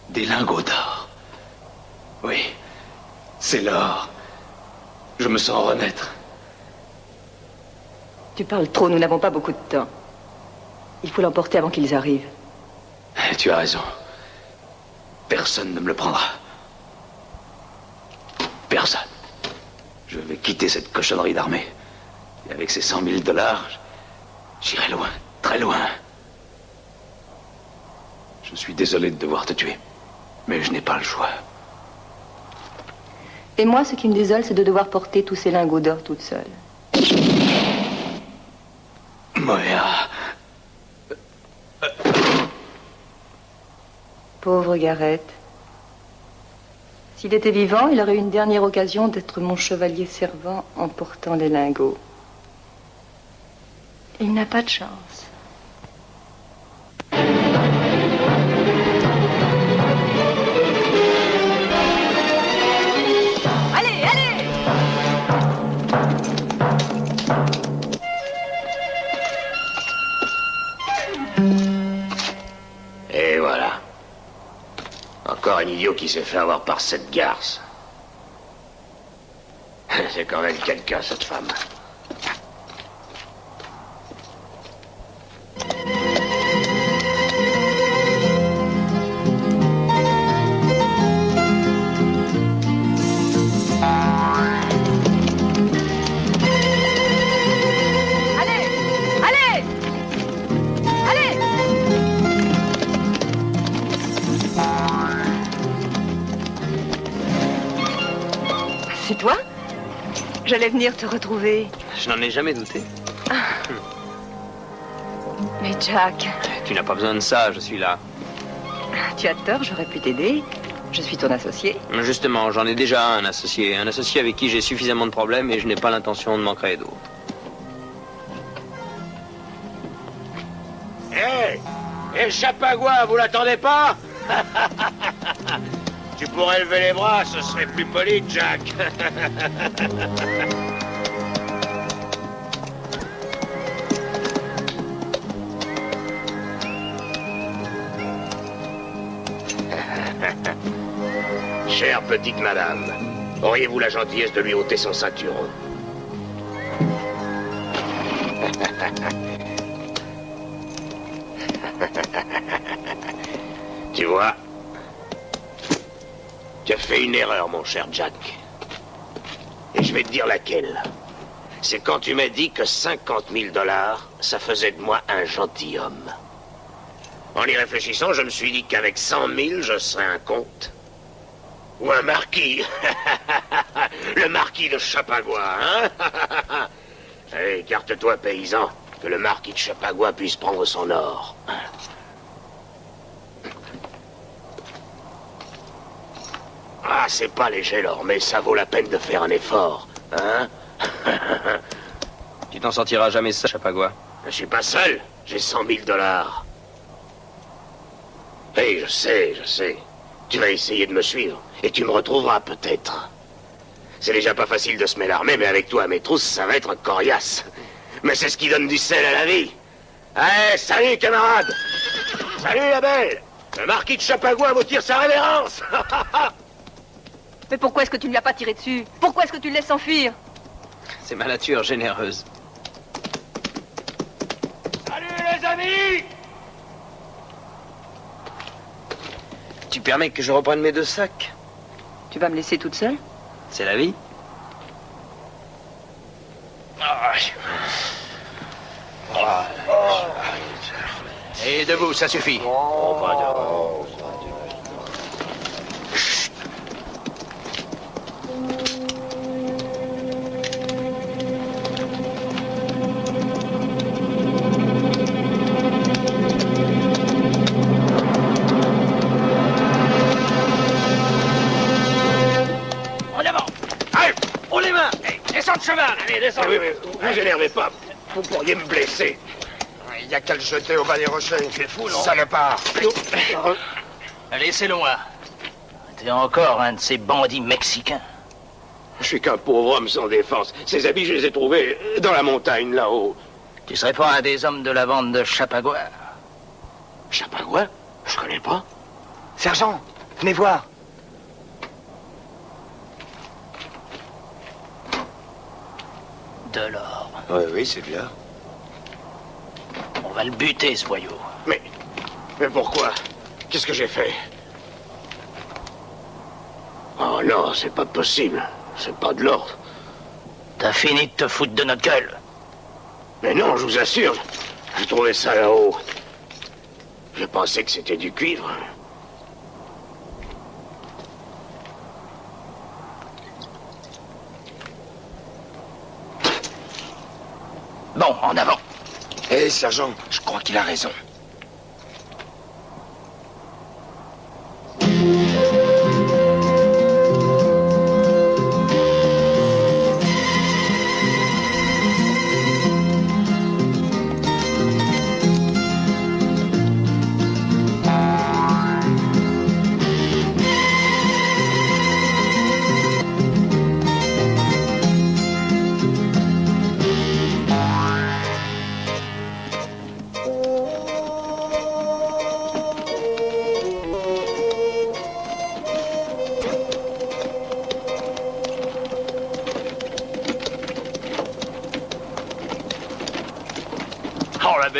Des lingots d'or. Oui. C'est l'or. Je me sens renaître. Tu parles trop, nous n'avons pas beaucoup de temps. Il faut l'emporter avant qu'ils arrivent. Tu as raison. Personne ne me le prendra. Personne. Je vais quitter cette cochonnerie d'armée. Et avec ces 100 000 $, j'irai loin, très loin. Je suis désolé de devoir te tuer, mais je n'ai pas le choix. Et moi, ce qui me désole, c'est de devoir porter tous ces lingots d'or toute seule. Moya. Pauvre Gareth. S'il était vivant, il aurait eu une dernière occasion d'être mon chevalier servant en portant les lingots. Et il n'a pas de chance. Allez, allez! idiot qui s'est fait avoir par cette garce. C'est quand même quelqu'un, cette femme. C'est toi? J'allais venir te retrouver. Je n'en ai jamais douté. Mais Jack... Tu n'as pas besoin de ça, je suis là. Tu as tort, j'aurais pu t'aider. Je suis ton associé. Justement, j'en ai déjà un associé. Un associé avec qui j'ai suffisamment de problèmes et je n'ai pas l'intention de m'en créer d'autres. Hé! Et le Chapagua, vous l'attendez pas? Tu pourrais lever les bras, ce serait plus poli, Jack. Chère petite madame, auriez-vous la gentillesse de lui ôter son ceinturon? Tu vois, tu as fait une erreur, mon cher Jack. Et je vais te dire laquelle. C'est quand tu m'as dit que 50 000 $, ça faisait de moi un gentilhomme. En y réfléchissant, je me suis dit qu'avec 100 000, je serais un comte. Ou un marquis. Le marquis de Chapagua, hein? Allez, écarte-toi, paysan, que le marquis de Chapagua puisse prendre son or. Ah, c'est pas léger l'or, mais ça vaut la peine de faire un effort, hein? Tu t'en sortiras jamais seul, Chapagua. Je suis pas seul, j'ai 100 000 $. Hey, je sais. Tu vas essayer de me suivre, et tu me retrouveras peut-être. C'est déjà pas facile de se mêler l'armée, mais avec toi à mes trousses, ça va être coriace. Mais c'est ce qui donne du sel à la vie. Allez, salut, camarade! Salut, la belle! Le marquis de Chapagua vous tire sa révérence! Mais pourquoi est-ce que tu ne lui as pas tiré dessus? Pourquoi est-ce que tu le laisses s'enfuir? C'est ma nature généreuse. Salut, les amis! Tu permets que je reprenne mes 2 sacs? Tu vas me laisser toute seule? C'est la vie. Et debout, ça suffit. Descends de cheval, allez, descends. Oui, vous énervez pas, vous pourriez me blesser. Il n'y a qu'à le jeter au bas des rochers. Tu es fou, non? Salopard. Laissez-le-moi. T'es encore un de ces bandits mexicains. Je suis qu'un pauvre homme sans défense. Ces habits, je les ai trouvés dans la montagne, là-haut. Tu serais pas un des hommes de la bande de Chapagua? Chapagua? Je connais pas. Sergent, venez voir. De l'or. Oui, c'est bien. On va le buter, ce voyou. Mais pourquoi? Qu'est-ce que j'ai fait? Oh non, c'est pas possible. C'est pas de l'or. T'as fini de te foutre de notre gueule. Mais non, je vous assure. J'ai trouvé ça là-haut. Je pensais que c'était du cuivre. Bon, en avant. Hé, sergent, je crois qu'il a raison.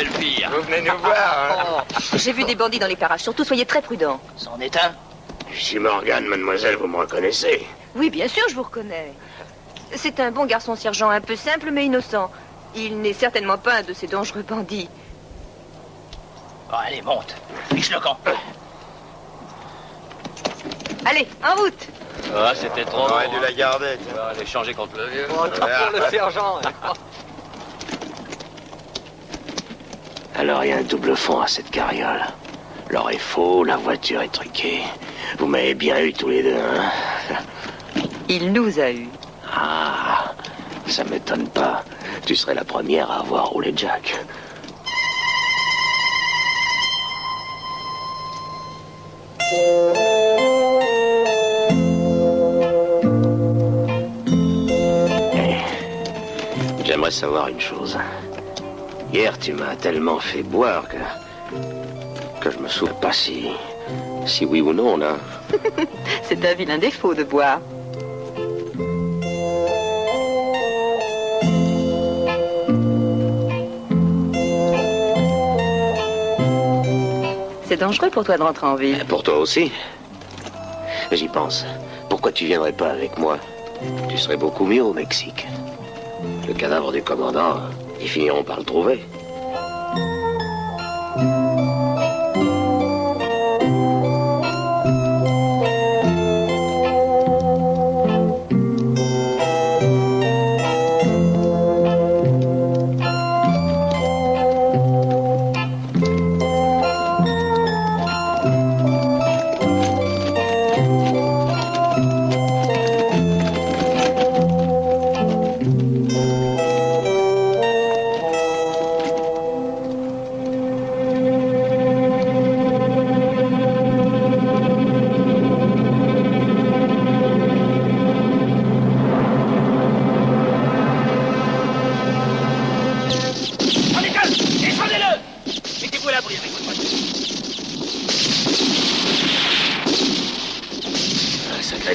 Belle-Fille. Vous venez nous voir, hein? J'ai vu des bandits dans les parages. Surtout, soyez très prudents. C'en est un. Je suis Morgane, mademoiselle, vous me reconnaissez? Oui, bien sûr, je vous reconnais. C'est un bon garçon sergent, un peu simple mais innocent. Il n'est certainement pas un de ces dangereux bandits. Bon, allez, monte. Fiche le camp. Allez, en route. Ah, c'était trop. On aurait dû la garder. On va aller changer contre le vieux. Oh, tant pour le sergent. Alors il y a un double fond à cette carriole. L'or est faux, la voiture est truquée. Vous m'avez bien eu tous les deux, hein? Il nous a eu. Ah, ça m'étonne pas. Tu serais la première à avoir roulé Jack. J'aimerais savoir une chose. Hier, tu m'as tellement fait boire que je me souviens pas si oui ou non, là. C'est un vilain défaut de boire. C'est dangereux pour toi de rentrer en ville. Pour toi aussi. J'y pense. Pourquoi tu viendrais pas avec moi? Tu serais beaucoup mieux au Mexique. Le cadavre du commandant, ils finiront par le trouver.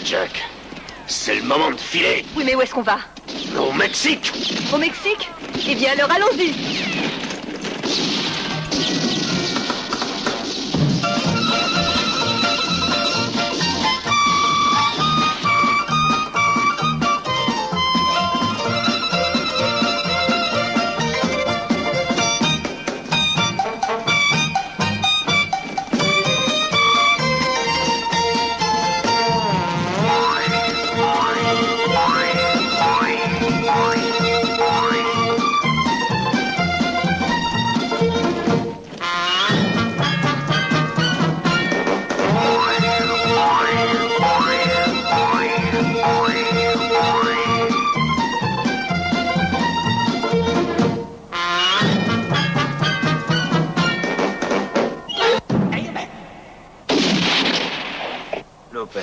Jack, c'est le moment de filer. Oui, mais où est-ce qu'on va? Au Mexique. Au Mexique? Eh bien alors allons-y.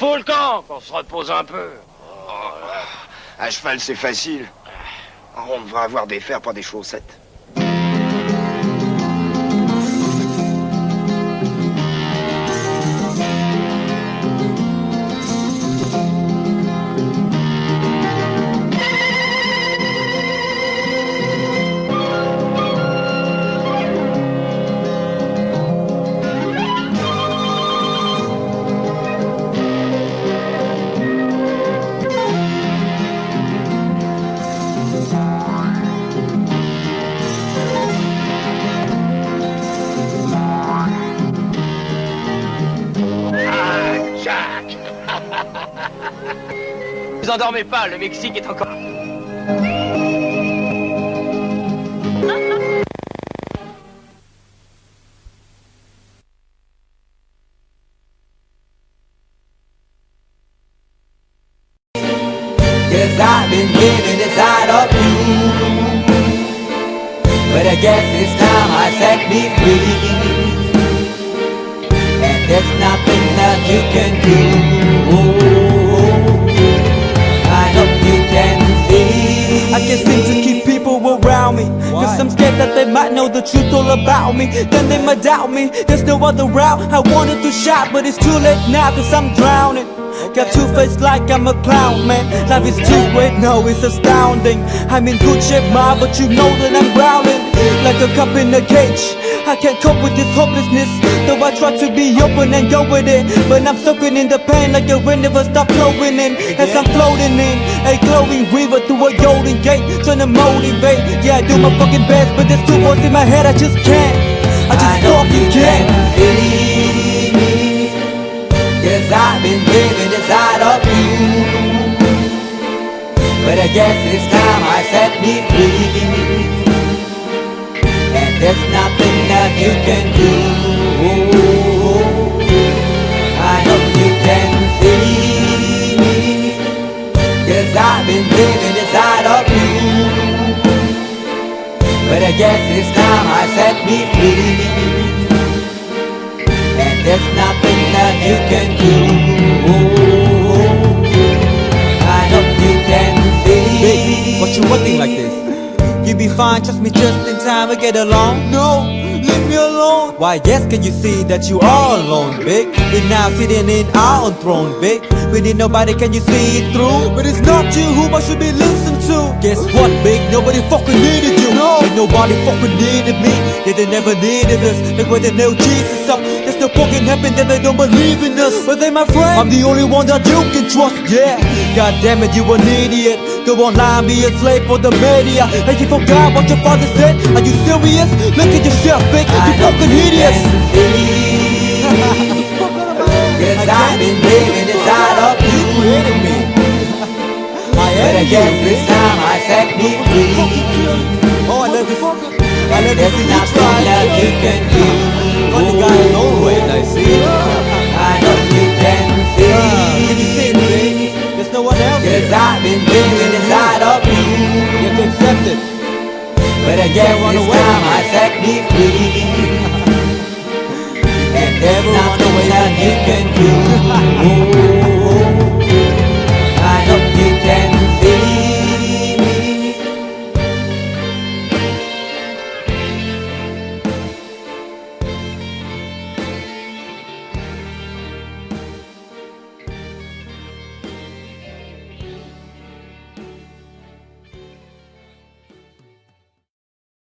Faut le camp, qu'on se repose un peu. À cheval, c'est facile. On devrait avoir des fers, pas des chaussettes. Vous endormez pas, le Mexique est encore... Yes, I've been living inside of you, but I guess it's time I set me free, and there's nothing that you can do. I hope you can see. I can't seem to keep people around me, cause I'm scared that they might know the truth all about me. Then they might doubt me, there's no other route. I wanted to shout, but it's too late now, cause I'm drowning. Got two face like I'm a clown, man. Life is too great, no, it's astounding. I'm in good shape, ma, but you know that I'm growling like a cup in a cage. I can't cope with this hopelessness, though I try to be open and go with it. But I'm soaking in the pain like the wind never stop flowing in. As I'm floating in a glowing river through a golden gate, trying to motivate. Yeah, I do my fucking best, but there's two voices in my head, I just can't. I just fucking can't. See me, 'cause I've been living inside of you. But I guess it's time I set me free. And there's nothing that you can do. I know you can see me, 'cause I've been living inside of you. But I guess it's time I set me free. And there's nothing that you can do. I know you can see. Big, what you looking like this? You be fine, trust me, just in time we get along. No, leave me alone. Why, yes, can you see that you are alone, big? We're now sitting in our own throne, big. We need nobody, can you see it through? But it's not you whom I should be listening to. Guess what, big? Nobody fucking needed you. No, and nobody fucking needed me. Yeah, they never needed us. Like when they nailed Jesus up, there's no fucking heaven, then they don't believe in us. But they my friend, I'm the only one that you can trust. Yeah, god damn it, you an idiot. Go online, be a slave for the media. And you forgot what your father said? Are you serious? Look at yourself, big, you fucking idiots. 'Cause I've been living inside of you. But I guess this time I set me free. Oh, I love this. I love this. There's nothing that you can do. Funny guy is always I see. I know you can see. Can you see it, baby? There's no one else. 'Cause I've been living inside of you. You have to accept it. But I guess this time I set me free. And there's nothing that you can do.